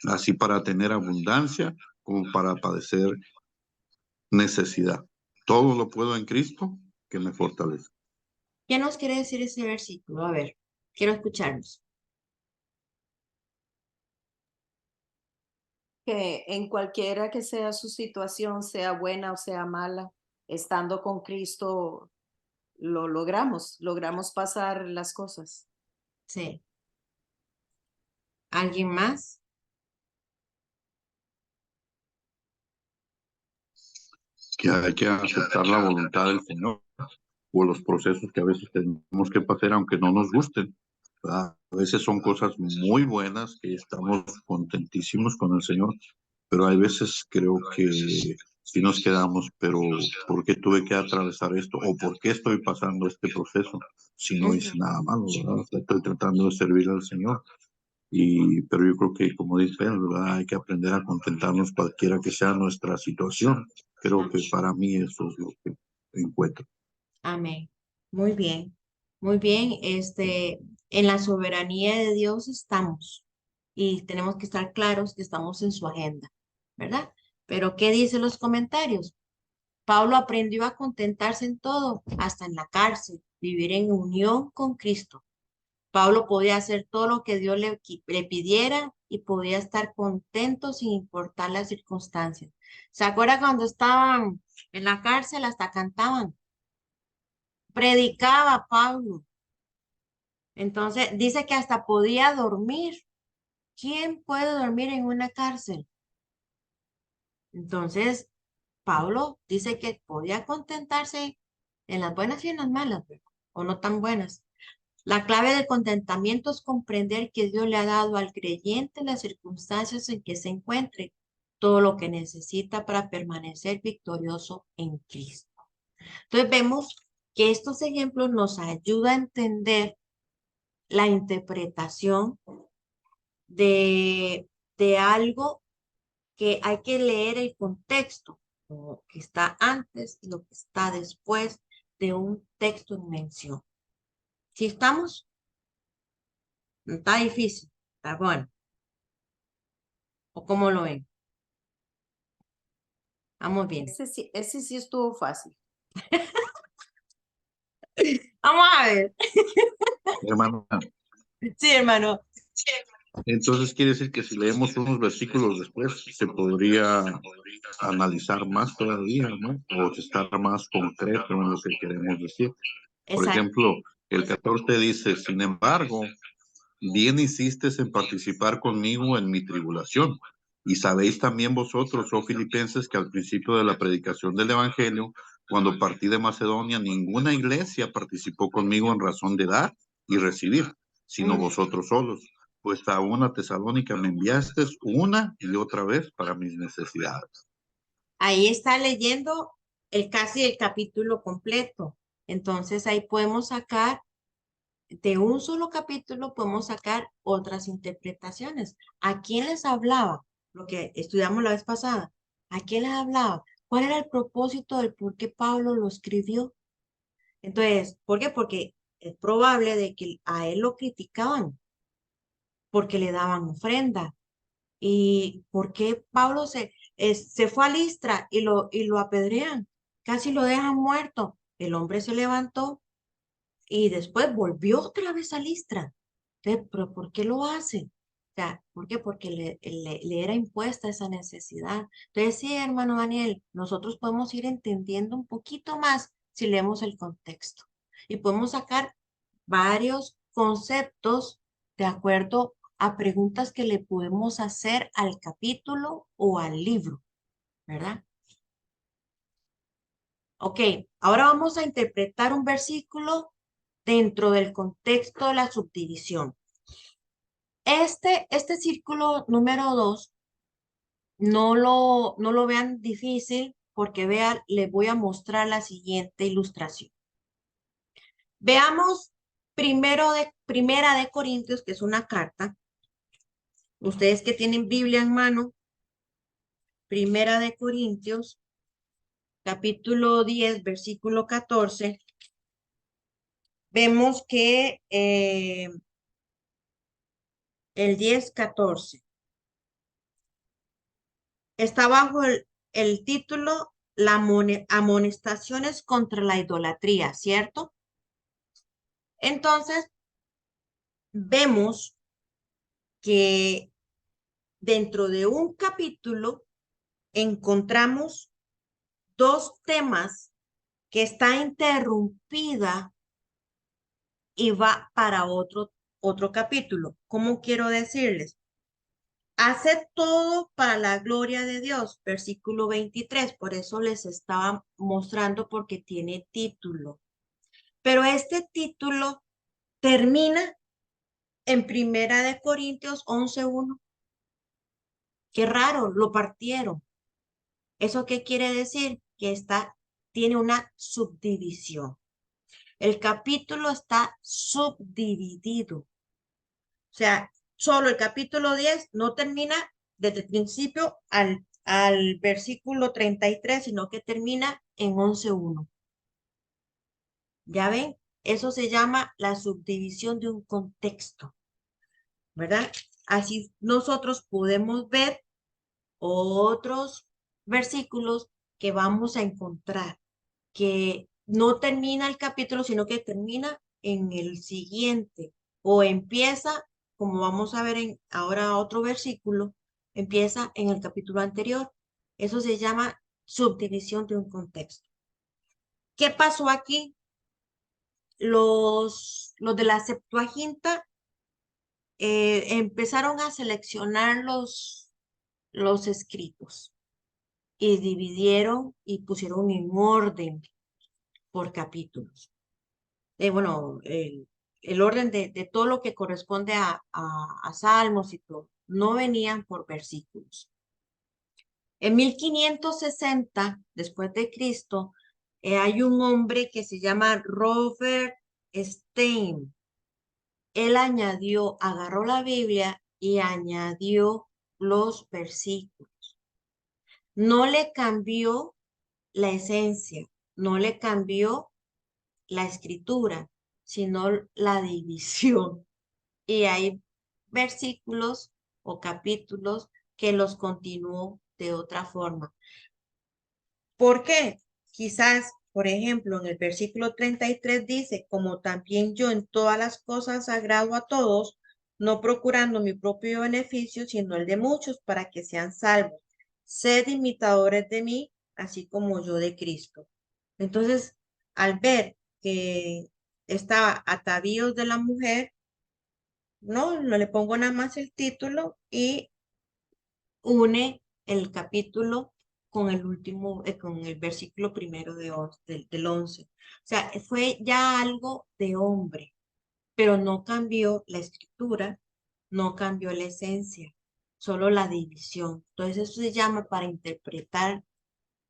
así para tener abundancia como para padecer necesidad. Todo lo puedo en Cristo que me fortalece. ¿Qué nos quiere decir ese versículo? A ver, quiero escucharnos. Que en cualquiera que sea su situación, sea buena o sea mala, estando con Cristo lo logramos pasar las cosas. Sí. ¿Alguien más? Que hay que aceptar la voluntad del Señor o los procesos que a veces tenemos que pasar aunque no nos gusten. ¿Verdad? A veces son cosas muy buenas que estamos contentísimos con el Señor, pero hay veces creo que si nos quedamos, pero ¿por qué tuve que atravesar esto? ¿O por qué estoy pasando este proceso si no hice nada malo? ¿Verdad? Estoy tratando de servir al Señor. Pero yo creo que, como dice él, ¿verdad? Hay que aprender a contentarnos cualquiera que sea nuestra situación. Creo que para mí eso es lo que encuentro. Amén. Muy bien. Muy bien. En la soberanía de Dios estamos y tenemos que estar claros que estamos en su agenda, ¿verdad? Pero ¿qué dicen los comentarios? Pablo aprendió a contentarse en todo, hasta en la cárcel, vivir en unión con Cristo. Pablo podía hacer todo lo que Dios le pidiera y podía estar contento sin importar las circunstancias. ¿Se acuerda cuando estaban en la cárcel? Hasta cantaban. Predicaba Pablo. Entonces dice que hasta podía dormir. ¿Quién puede dormir en una cárcel? Entonces, Pablo dice que podía contentarse en las buenas y en las malas, ¿verdad? O no tan buenas. La clave del contentamiento es comprender que Dios le ha dado al creyente las circunstancias en que se encuentre, todo lo que necesita para permanecer victorioso en Cristo. Entonces vemos que estos ejemplos nos ayudan a entender la interpretación de algo que hay que leer el contexto, lo que está antes y lo que está después de un texto en mención. Si estamos, no está difícil, está bueno. ¿O cómo lo ven? Vamos bien. Ese sí estuvo fácil. Vamos a ver. Hermano, Sí, hermano. entonces quiere decir que si leemos unos versículos después, se podría analizar más todavía, ¿no? O estar más concreto en lo que queremos decir. Por Exacto. ejemplo, el 14 dice, sin embargo, bien hicisteis en participar conmigo en mi tribulación. Y sabéis también vosotros, oh filipenses, que al principio de la predicación del Evangelio, cuando partí de Macedonia, ninguna iglesia participó conmigo en razón de dar y recibir, sino vosotros solos. Pues a una Tesalónica me enviasteis una y otra vez para mis necesidades. Ahí está leyendo casi el capítulo completo. Entonces ahí podemos sacar, de un solo capítulo, podemos sacar otras interpretaciones. ¿A quién les hablaba? Lo que estudiamos la vez pasada. ¿A quién les hablaba? ¿Cuál era el propósito del por qué Pablo lo escribió? Entonces, ¿por qué? Porque es probable de que a él lo criticaban, porque le daban ofrenda. ¿Y por qué Pablo se fue a Listra y lo apedrean? Casi lo dejan muerto. El hombre se levantó y después volvió otra vez a Listra. Entonces, ¿pero por qué lo hace? O sea, ¿por qué? Porque le era impuesta esa necesidad. Entonces, sí, hermano Daniel, nosotros podemos ir entendiendo un poquito más si leemos el contexto. Y podemos sacar varios conceptos de acuerdo a preguntas que le podemos hacer al capítulo o al libro, ¿verdad? Ok, ahora vamos a interpretar un versículo dentro del contexto de la subdivisión. Este círculo número 2, no lo vean difícil porque vean, les voy a mostrar la siguiente ilustración. Veamos Primera de Corintios, que es una carta. Ustedes que tienen Biblia en mano, Primera de Corintios, capítulo 10, versículo 14. Vemos que el 10:14 está bajo el título Amonestaciones contra la idolatría, ¿cierto? Entonces, vemos que dentro de un capítulo encontramos dos temas que está interrumpida y va para otro capítulo. ¿Cómo quiero decirles? Haced todo para la gloria de Dios, versículo 23. Por eso les estaba mostrando porque tiene título. Pero este título termina en Primera de Corintios 11:1. Qué raro, lo partieron. ¿Eso qué quiere decir? Que tiene una subdivisión. El capítulo está subdividido. O sea, solo el capítulo 10 no termina desde el principio al versículo 33, sino que termina en 11:1. ¿Ya ven? Eso se llama la subdivisión de un contexto, ¿verdad? Así nosotros podemos ver otros versículos que vamos a encontrar, que no termina el capítulo, sino que termina en el siguiente, o empieza, como vamos a ver ahora otro versículo, empieza en el capítulo anterior. Eso se llama subdivisión de un contexto. ¿Qué pasó aquí? Los de la Septuaginta empezaron a seleccionar los escritos y dividieron y pusieron en orden por capítulos. Bueno, el orden de todo lo que corresponde a Salmos y todo, no venían por versículos. En 1560, después de Cristo, hay un hombre que se llama Robert Stein. Él agarró la Biblia y añadió los versículos. No le cambió la esencia, no le cambió la escritura, sino la división. Y hay versículos o capítulos que los continuó de otra forma. ¿Por qué? Quizás, por ejemplo, en el versículo 33 dice, como también yo en todas las cosas agrado a todos, no procurando mi propio beneficio, sino el de muchos, para que sean salvos. Sed imitadores de mí, así como yo de Cristo. Entonces, al ver que estaba atavíos de la mujer, no le pongo nada más el título y une el capítulo con el último, con el versículo primero del 11. O sea, fue ya algo de hombre, pero no cambió la escritura, no cambió la esencia, solo la división. Entonces eso se llama, para interpretar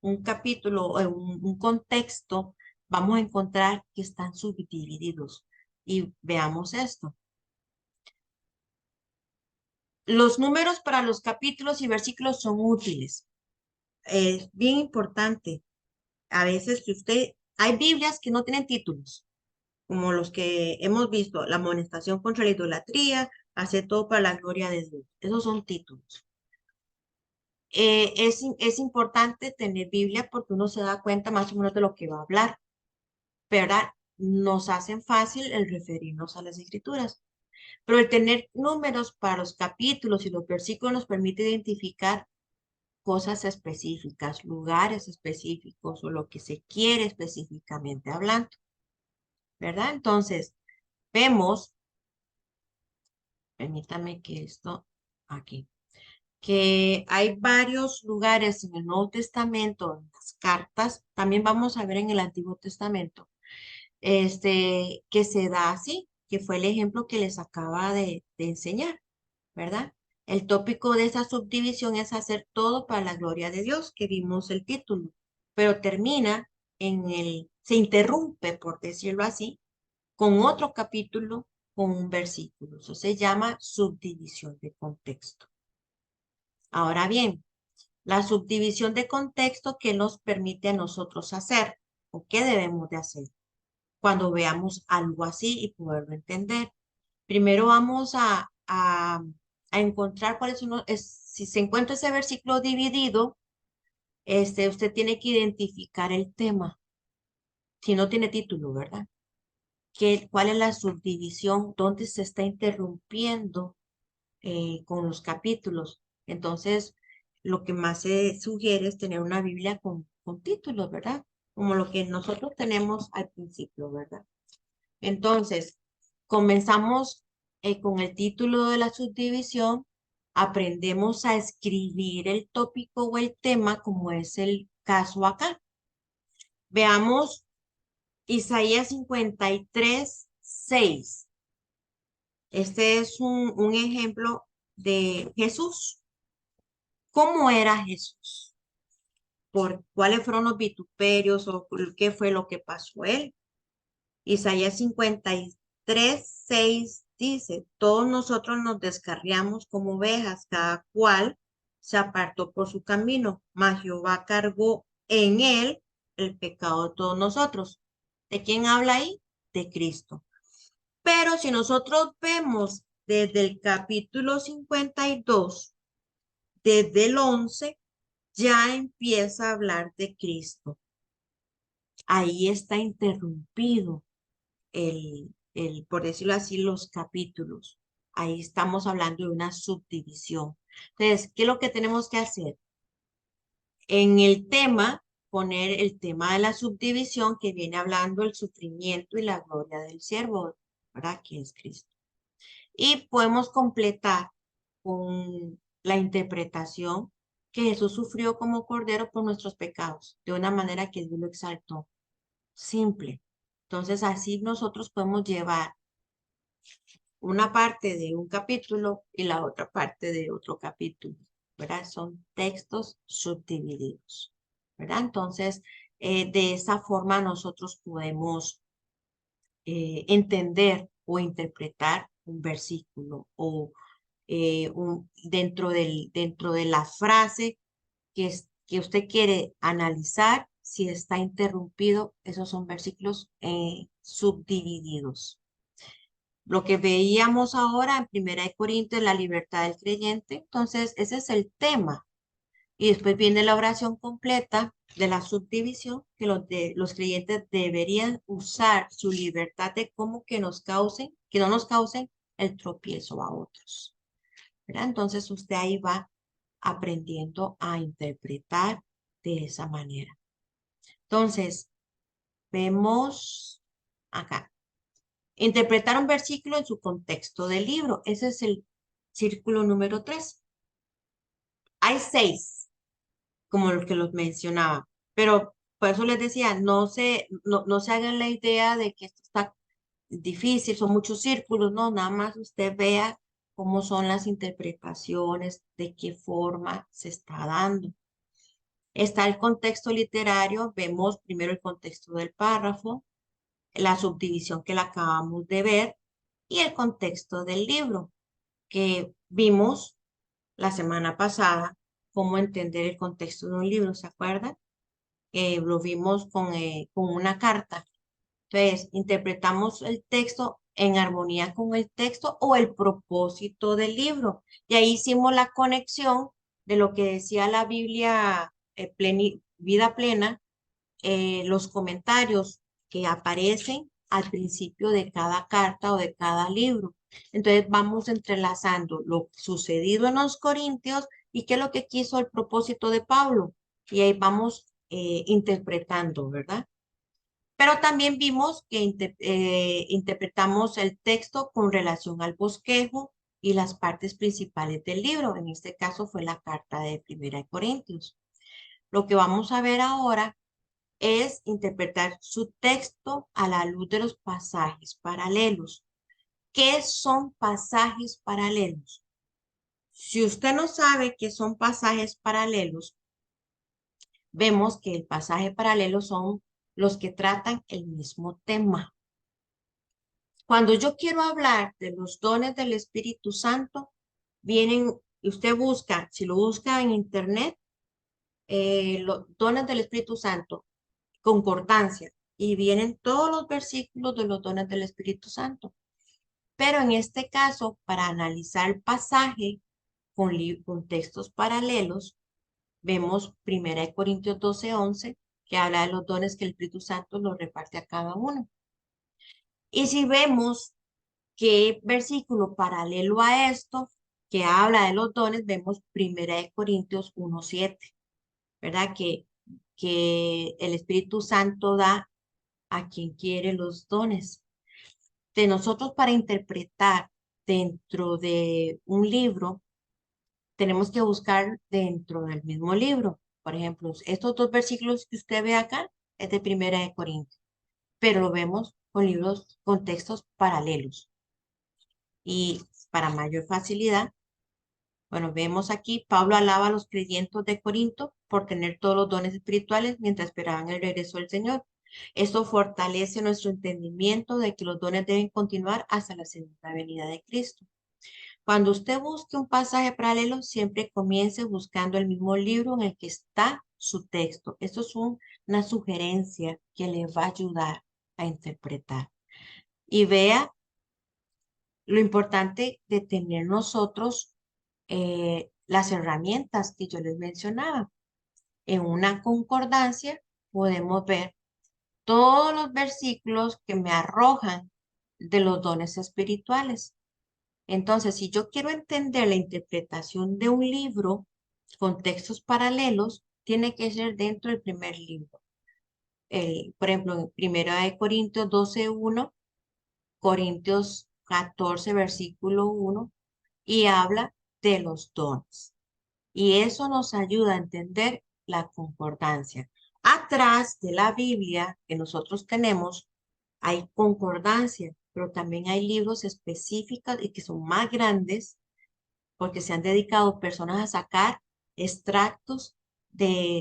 un capítulo o un contexto, vamos a encontrar que están subdivididos. Y veamos esto. Los números para los capítulos y versículos son útiles. Es bien importante. A veces hay Biblias que no tienen títulos, como los que hemos visto, la amonestación contra la idolatría, hacer todo para la gloria de Dios. Esos son títulos. Es importante tener Biblia porque uno se da cuenta más o menos de lo que va a hablar, ¿verdad? Nos hacen fácil el referirnos a las escrituras. Pero el tener números para los capítulos y los versículos nos permite identificar cosas específicas, lugares específicos o lo que se quiere específicamente hablando, ¿verdad? Entonces, vemos, permítame que esto aquí, que hay varios lugares en el Nuevo Testamento, en las cartas, también vamos a ver en el Antiguo Testamento, que se da así, que fue el ejemplo que les acaba de enseñar, ¿verdad? El tópico de esa subdivisión es hacer todo para la gloria de Dios, que vimos el título, pero termina se interrumpe, por decirlo así, con otro capítulo, con un versículo. Eso se llama subdivisión de contexto. Ahora bien, la subdivisión de contexto, ¿qué nos permite a nosotros hacer? ¿O qué debemos de hacer cuando veamos algo así y poderlo entender? Primero vamos a encontrar cuáles son si se encuentra ese versículo dividido, usted tiene que identificar el tema, si no tiene título, ¿verdad? ¿Cuál es la subdivisión? ¿Dónde se está interrumpiendo con los capítulos? Entonces, lo que más se sugiere es tener una Biblia con títulos, ¿verdad? Como lo que nosotros tenemos al principio, ¿verdad? Entonces, comenzamos con el título de la subdivisión, aprendemos a escribir el tópico o el tema, como es el caso acá. Veamos Isaías 53:6. Este es un ejemplo de Jesús. ¿Cómo era Jesús? ¿Cuáles fueron los vituperios o qué fue lo que pasó a él? Isaías 53:6 dice, todos nosotros nos descarriamos como ovejas, cada cual se apartó por su camino, mas Jehová cargó en él el pecado de todos nosotros. ¿De quién habla ahí? De Cristo. Pero si nosotros vemos desde el capítulo 52, desde el 11, ya empieza a hablar de Cristo. Ahí está interrumpido por decirlo así, los capítulos. Ahí estamos hablando de una subdivisión. Entonces, ¿qué es lo que tenemos que hacer? En el tema, poner el tema de la subdivisión que viene hablando el sufrimiento y la gloria del siervo, ¿verdad? Que es Cristo. Y podemos completar con la interpretación que Jesús sufrió como cordero por nuestros pecados, de una manera que Dios lo exaltó. Simple. Entonces, así nosotros podemos llevar una parte de un capítulo y la otra parte de otro capítulo, ¿verdad? Son textos subdivididos, ¿verdad? Entonces, de esa forma nosotros podemos entender o interpretar un versículo o dentro de la frase que usted quiere analizar, si está interrumpido, esos son versículos subdivididos. Lo que veíamos ahora en Primera de Corintios, la libertad del creyente, entonces ese es el tema. Y después viene la oración completa de la subdivisión, que los creyentes deberían usar su libertad de cómo que que no nos causen el tropiezo a otros, ¿verdad? Entonces usted ahí va aprendiendo a interpretar de esa manera. Entonces, vemos acá. Interpretar un versículo en su contexto del libro. Ese es el círculo número 3. Hay 6, como los que los mencionaba, pero por eso les decía, no se hagan la idea de que esto está difícil, son muchos círculos, no, nada más usted vea cómo son las interpretaciones, de qué forma se está dando. Está el contexto literario, vemos primero el contexto del párrafo, la subdivisión que la acabamos de ver y el contexto del libro que vimos la semana pasada, cómo entender el contexto de un libro, ¿se acuerdan? Lo vimos con una carta. Entonces, interpretamos el texto en armonía con el texto o el propósito del libro. Y ahí hicimos la conexión de lo que decía la Biblia Vida Plena, los comentarios que aparecen al principio de cada carta o de cada libro. Entonces vamos entrelazando lo sucedido en los Corintios y qué es lo que quiso el propósito de Pablo. Y ahí vamos interpretando, ¿verdad? Pero también vimos que interpretamos el texto con relación al bosquejo y las partes principales del libro. En este caso fue la carta de Primera de Corintios. Lo que vamos a ver ahora es interpretar su texto a la luz de los pasajes paralelos. ¿Qué son pasajes paralelos? Si usted no sabe qué son pasajes paralelos, vemos que el pasaje paralelo son los que tratan el mismo tema. Cuando yo quiero hablar de los dones del Espíritu Santo, vienen, usted busca, si lo busca en internet, los dones del Espíritu Santo, concordancia, y vienen todos los versículos de los dones del Espíritu Santo. Pero en este caso, para analizar el pasaje con textos paralelos, vemos 1 Corintios 12:11, que habla de los dones que el Espíritu Santo los reparte a cada uno. Y si vemos qué versículo paralelo a esto, que habla de los dones, vemos 1 Corintios 1:7, ¿verdad? Que el Espíritu Santo da a quien quiere los dones. De nosotros para interpretar dentro de un libro, tenemos que buscar dentro del mismo libro. Por ejemplo, estos 2 versículos que usted ve acá es de 1 Corintios, pero lo vemos con textos paralelos. Y para mayor facilidad, bueno, vemos aquí, Pablo alaba a los creyentes de Corinto por tener todos los dones espirituales mientras esperaban el regreso del Señor. Esto fortalece nuestro entendimiento de que los dones deben continuar hasta la segunda venida de Cristo. Cuando usted busque un pasaje paralelo, siempre comience buscando el mismo libro en el que está su texto. Esto es una sugerencia que le va a ayudar a interpretar. Y vea lo importante de tener nosotros las herramientas que yo les mencionaba. En una concordancia podemos ver todos los versículos que me arrojan de los dones espirituales. Entonces, si yo quiero entender la interpretación de un libro con textos paralelos, tiene que ser dentro del primer libro. Por ejemplo, en 1 Corintios 12:1, Corintios 14, versículo 1, y habla de los dones. Y eso nos ayuda a entender la concordancia. Atrás de la Biblia que nosotros tenemos, hay concordancia, pero también hay libros específicos y que son más grandes porque se han dedicado personas a sacar extractos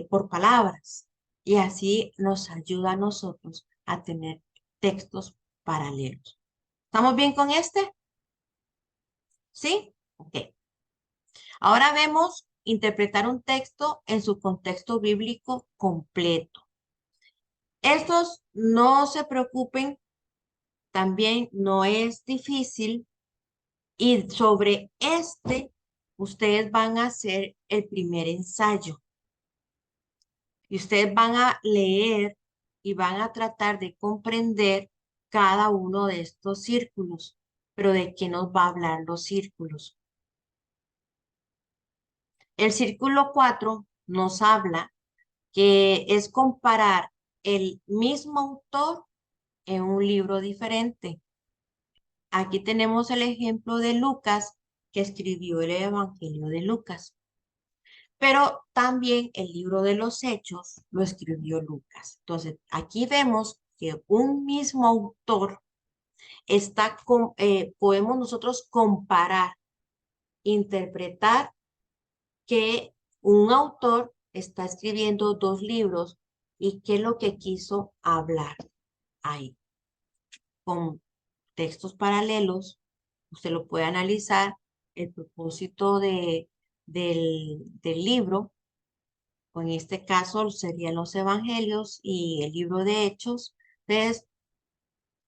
por palabras y así nos ayuda a nosotros a tener textos paralelos. ¿Estamos bien con este? ¿Sí? Ok. Ahora vemos interpretar un texto en su contexto bíblico completo. Estos no se preocupen, también no es difícil y sobre este ustedes van a hacer el primer ensayo. Y ustedes van a leer y van a tratar de comprender cada uno de estos círculos. Pero ¿de qué nos va a hablar los círculos? El círculo 4 nos habla que es comparar el mismo autor en un libro diferente. Aquí tenemos el ejemplo de Lucas, que escribió el Evangelio de Lucas. Pero también el libro de los Hechos lo escribió Lucas. Entonces, aquí vemos que un mismo autor podemos nosotros comparar, interpretar que un autor está escribiendo dos libros y qué es lo que quiso hablar ahí. Con textos paralelos, usted lo puede analizar, el propósito del libro, o en este caso serían los evangelios y el libro de Hechos. Entonces,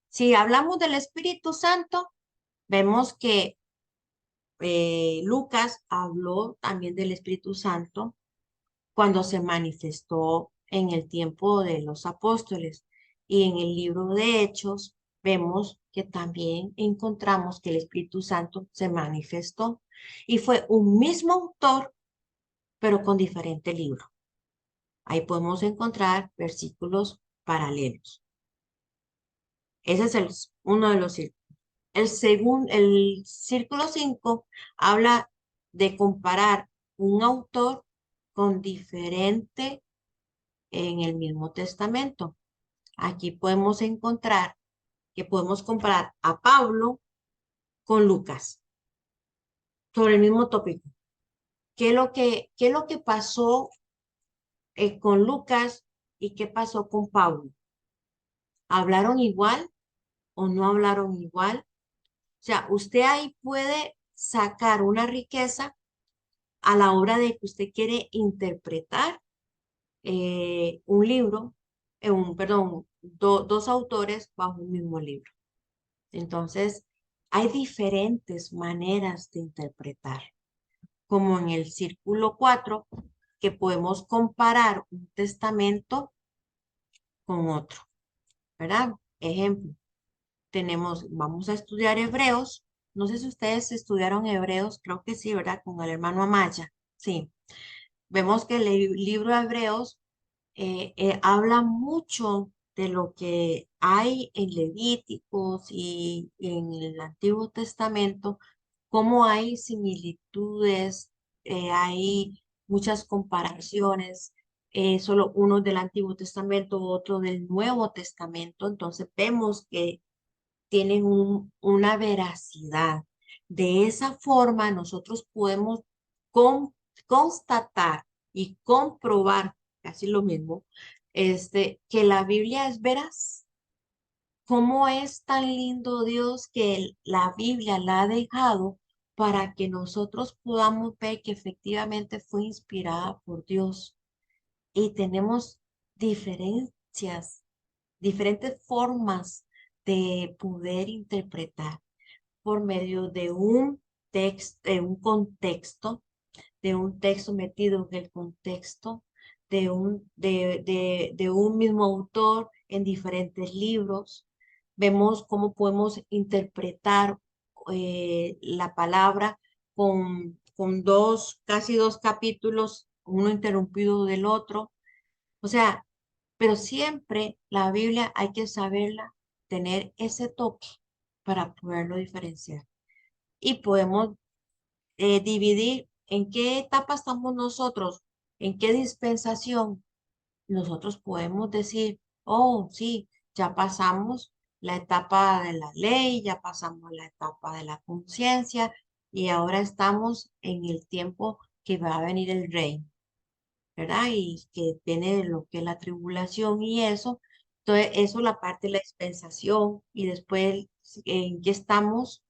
si hablamos del Espíritu Santo, vemos que Lucas habló también del Espíritu Santo cuando se manifestó en el tiempo de los apóstoles. Y en el libro de Hechos vemos que también encontramos que el Espíritu Santo se manifestó y fue un mismo autor, pero con diferente libro. Ahí podemos encontrar versículos paralelos. Ese es uno de los círculos. El círculo 5 habla de comparar un autor con diferente en el mismo testamento. Aquí podemos encontrar que podemos comparar a Pablo con Lucas sobre el mismo tópico. ¿Qué es lo que pasó con Lucas y qué pasó con Pablo? ¿Hablaron igual o no hablaron igual? O sea, usted ahí puede sacar una riqueza a la hora de que usted quiere interpretar un libro, perdón, dos autores bajo un mismo libro. Entonces, hay diferentes maneras de interpretar, como en el círculo 4, que podemos comparar un testamento con otro, ¿verdad? Ejemplo, vamos a estudiar Hebreos. No sé si ustedes estudiaron Hebreos, creo que sí, ¿verdad? Con el hermano Amaya. Sí. Vemos que el libro de Hebreos habla mucho de lo que hay en Levíticos y en el Antiguo Testamento, cómo hay similitudes, hay muchas comparaciones, solo uno del Antiguo Testamento, otro del Nuevo Testamento, entonces vemos que tienen una veracidad. De esa forma nosotros podemos constatar y comprobar casi lo mismo, que la Biblia es veraz. ¿Cómo es tan lindo Dios que la Biblia la ha dejado para que nosotros podamos ver que efectivamente fue inspirada por Dios? Y tenemos diferencias, diferentes formas de poder interpretar por medio de un texto, de un texto metido en el contexto, de un mismo autor en diferentes libros. Vemos cómo podemos interpretar la palabra con casi dos capítulos, uno interrumpido del otro. O sea, pero siempre la Biblia hay que saberla, tener ese toque para poderlo diferenciar. Y podemos dividir en qué etapa estamos nosotros, en qué dispensación. Nosotros podemos decir, oh, sí, ya pasamos la etapa de la ley, ya pasamos la etapa de la conciencia y ahora estamos en el tiempo que va a venir el rey, ¿verdad? Y que tiene lo que es la tribulación y eso. Entonces, eso la parte de la dispensación y después en qué estamos.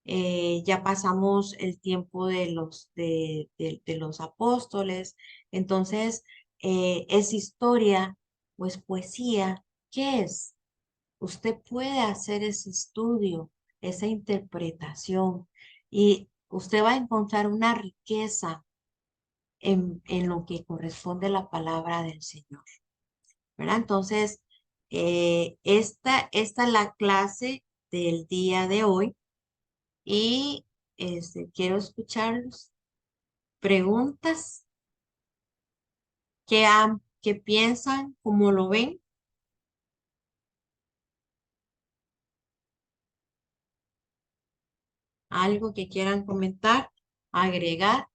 Ya pasamos el tiempo de los apóstoles. Entonces, ¿es historia o es poesía? ¿Qué es? Usted puede hacer ese estudio, esa interpretación y usted va a encontrar una riqueza en lo que corresponde a la palabra del Señor, ¿verdad? Entonces, esta es la clase del día de hoy y quiero escucharlos. Preguntas, qué piensan, cómo lo ven, algo que quieran comentar, agregar.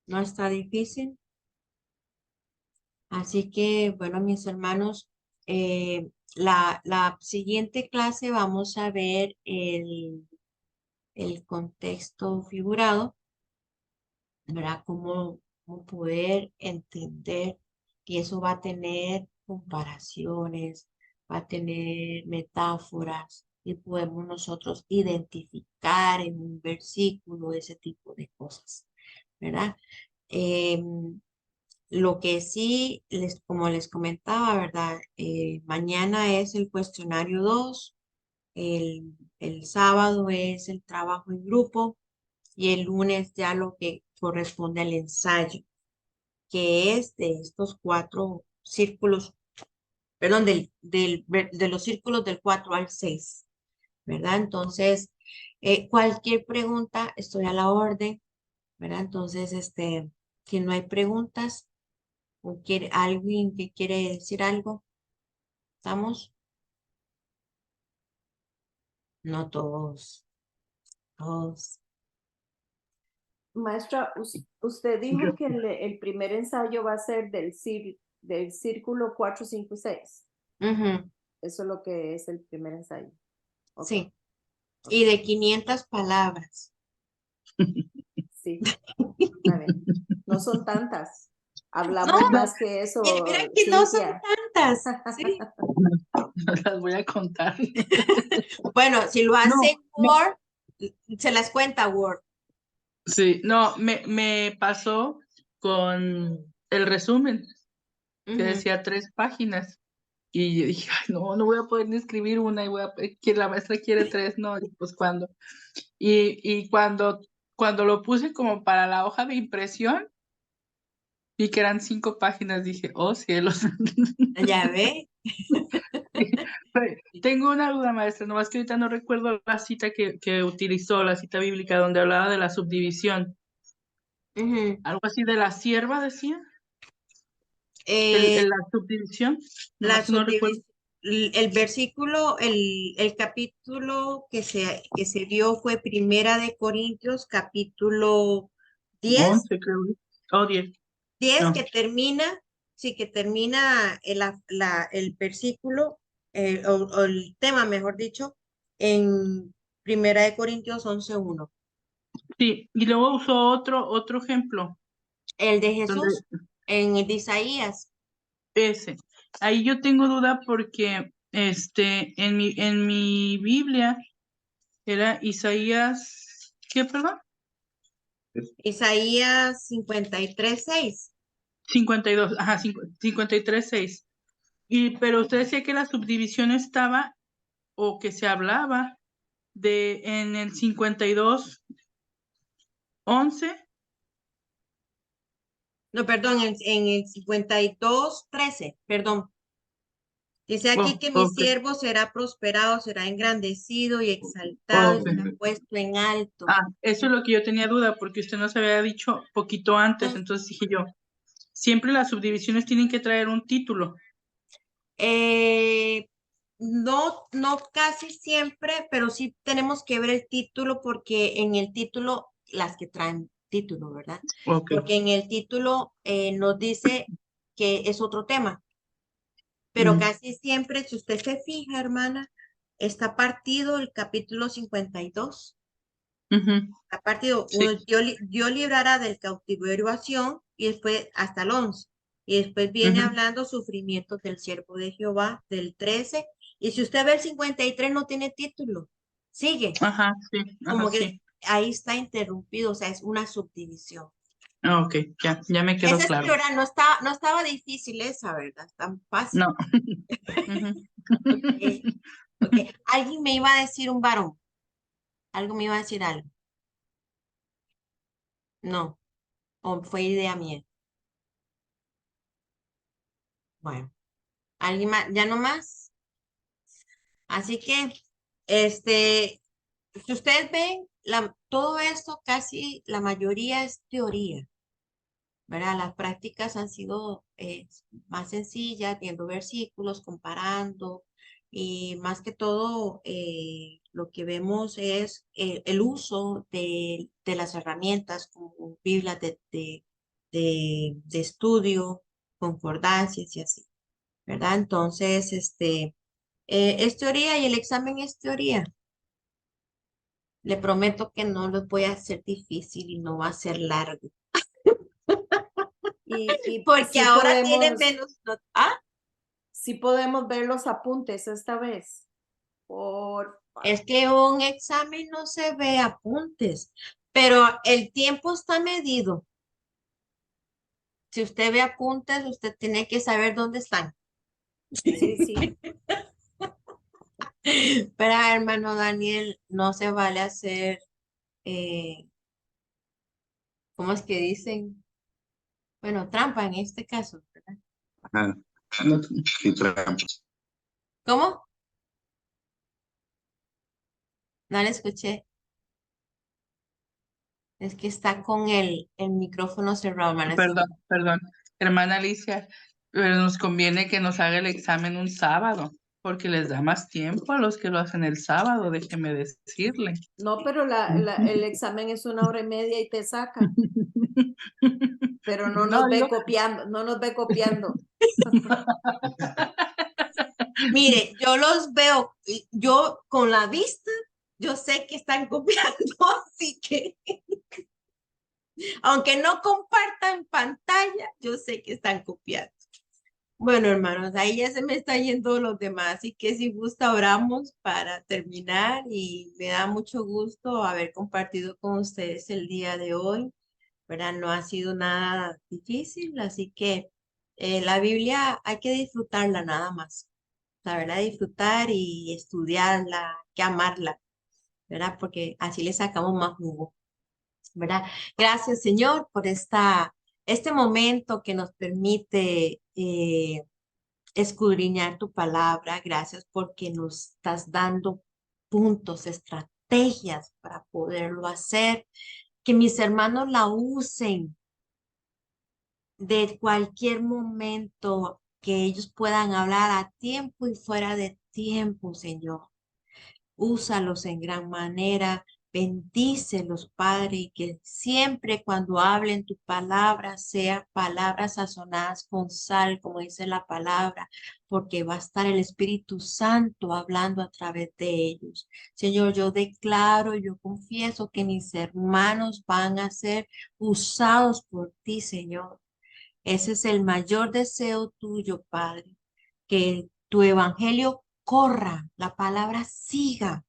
No está difícil. Así que, bueno, mis hermanos, la siguiente clase vamos a ver el contexto figurado, ¿verdad? Cómo poder entender y eso va a tener comparaciones, va a tener metáforas y podemos nosotros identificar en un versículo ese tipo de cosas, ¿verdad? Lo que sí, como les comentaba, ¿verdad? Mañana es el cuestionario 2, el sábado es el trabajo en grupo y el lunes ya lo que corresponde al ensayo, que es de estos 4 círculos, perdón, de los círculos del 4 al 6, ¿verdad? Entonces, cualquier pregunta, estoy a la orden, ¿verdad? Entonces, si no hay preguntas o quiere alguien que quiere decir algo, ¿estamos? No todos, todos. Maestra, usted dijo que el primer ensayo va a ser del círculo 4, 5 y 6. Ujú, Eso es lo que es el primer ensayo. Ok, sí, ok. y de 500 palabras. Sí, está bien. No son tantas. No, Hablamos más que eso, mira que no son Cintia. tantas, ¿sí? No las voy a contar. Bueno, si lo hace No, en Word, se las cuenta Word. sí, no, me pasó con el resumen que Ujú. decía 3 páginas. Y yo dije, ay, no, no voy a poder ni escribir una y que la maestra quiere 3, no, y pues cuando. Y cuando lo puse como para la hoja de impresión, vi que eran 5 páginas, dije, oh cielos. Ya ve. Tengo una duda, maestra, nomás que ahorita no recuerdo la cita que utilizó, la cita bíblica, donde hablaba de la subdivisión. Ujú. Algo así de la sierva, decía, Eh, la subdivisión, la nomás que no recuerdo. subdivisión, el versículo, el capítulo que se vio fue Primera de Corintios, capítulo 10, 11, creo. Oh, 10. 10 No. que termina, sí, que termina el versículo, o el tema, mejor dicho, en Primera de Corintios 11:1. Sí, y luego usó otro ejemplo, El de donde Jesús en el de Isaías. ese. Ahí yo tengo duda porque en mi Biblia era Isaías, ¿qué, perdón? Isaías 53:6. 52, ajá, 53:6. Pero usted decía que la subdivisión estaba, o que se hablaba en el 52:11. No, perdón, en el 52:13, perdón. Dice aquí Oh, que mi ok, siervo será prosperado, será engrandecido y exaltado y ok. será puesto en alto. Eso es lo que yo tenía duda, porque usted nos había dicho poquito antes, entonces dije yo, siempre las subdivisiones tienen que traer un título. Eh, no, no casi siempre, pero sí tenemos que ver el título porque en el título, las que traen título, ¿verdad? Ok. Porque en el título nos dice que es otro tema, pero Mm, casi siempre, si usted se fija, hermana, está partido el capítulo 52. ujú, Está partido, sí, Dios librará del cautiverio a Sión y después hasta el 11. Y después viene ujú, hablando sufrimientos del siervo de Jehová, del 13. Y si usted ve el 53 no tiene título. Sigue, ajá, sí, ajá, como que sí. ahí está interrumpido, o sea, es una subdivisión. Ok, ya me quedó Esa claro. escritura no estaba difícil esa, ¿verdad? Tan fácil. No. Ujú. Ok, ok. Alguien me iba a decir un varón. Algo me iba a decir algo. No, o fue idea mía. Bueno, alguien más, ya no más. Así que, si ustedes ven, todo esto casi la mayoría es teoría, ¿verdad? Las prácticas han sido más sencillas, viendo versículos, comparando, y más que todo lo que vemos es el uso de las herramientas como Biblia de estudio, concordancias y así, ¿verdad? Entonces, es teoría y el examen es teoría. Le prometo que no los voy a hacer difícil y no va a ser largo, Y porque ahora tienen menos. Ah, sí podemos ver los apuntes esta vez. Porfa. es que un examen no se ve apuntes, pero el tiempo está medido. Si usted ve apuntes, usted tiene que saber dónde están. Sí, sí. Pero, hermano Daniel, no se vale hacer, eh, ¿cómo es que dicen? Bueno, trampa en este caso, ¿verdad? Ajá, sí, trampa. ¿Cómo? No le escuché. Es que está con el micrófono cerrado, hermana. Así Perdón, perdón. Hermana Alicia, pero nos conviene que nos haga el examen un sábado, porque les da más tiempo a los que lo hacen el sábado, déjeme decirle. No, pero el examen es 1 hora y media y te saca, pero no No, nos ve digo, copiando, no nos ve copiando. Mire, yo los veo, y yo con la vista, yo sé que están copiando, así que aunque no compartan pantalla, yo sé que están copiando. Bueno, hermanos, ahí ya se me está yendo los demás, así que si gusta oramos para terminar y me da mucho gusto haber compartido con ustedes el día de hoy, ¿verdad? No ha sido nada difícil, así que la Biblia hay que disfrutarla nada más, la verdad, disfrutar y estudiarla, que amarla, ¿verdad? Porque así le sacamos más jugo, ¿verdad? Gracias, Señor, por este momento que nos permite escudriñar tu palabra. Gracias porque nos estás dando puntos, estrategias para poderlo hacer. Que mis hermanos la usen de cualquier momento, que ellos puedan hablar a tiempo y fuera de tiempo, Señor. Úsalos en gran manera Bendícelos, Padre, y que siempre cuando hablen tu palabra sea palabras sazonadas con sal, como dice la palabra, porque va a estar el Espíritu Santo hablando a través de ellos. Señor, yo declaro, yo confieso que mis hermanos van a ser usados por ti, Señor. Ese es el mayor deseo tuyo, Padre, que tu evangelio corra, la palabra siga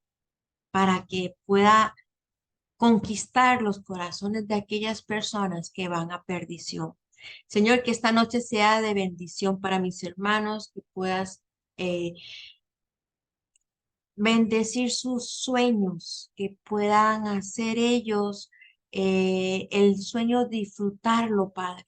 para que pueda conquistar los corazones de aquellas personas que van a perdición. Señor, que esta noche sea de bendición para mis hermanos, que puedas bendecir sus sueños, que puedan hacer ellos el sueño disfrutarlo, Padre,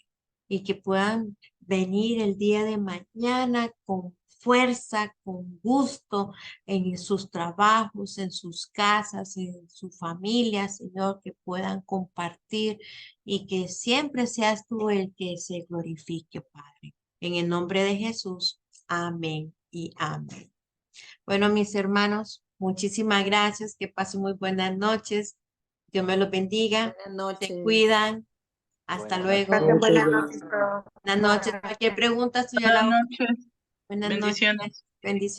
y que puedan venir el día de mañana con fuerza, con gusto en sus trabajos, en sus casas, en su familia, Señor, que puedan compartir y que siempre seas tú el que se glorifique, Padre. En el nombre de Jesús, amén y amén. Bueno, mis hermanos, muchísimas gracias. Que pasen muy buenas noches. Dios me los bendiga. Buenas Se noches. cuidan. Hasta Buenas luego. noches. Buenas noches a todos. Buenas noches. Cualquier pregunta, estoy a la Buenas orden. noches. Buenas noches. Bendiciones. Bendiciones.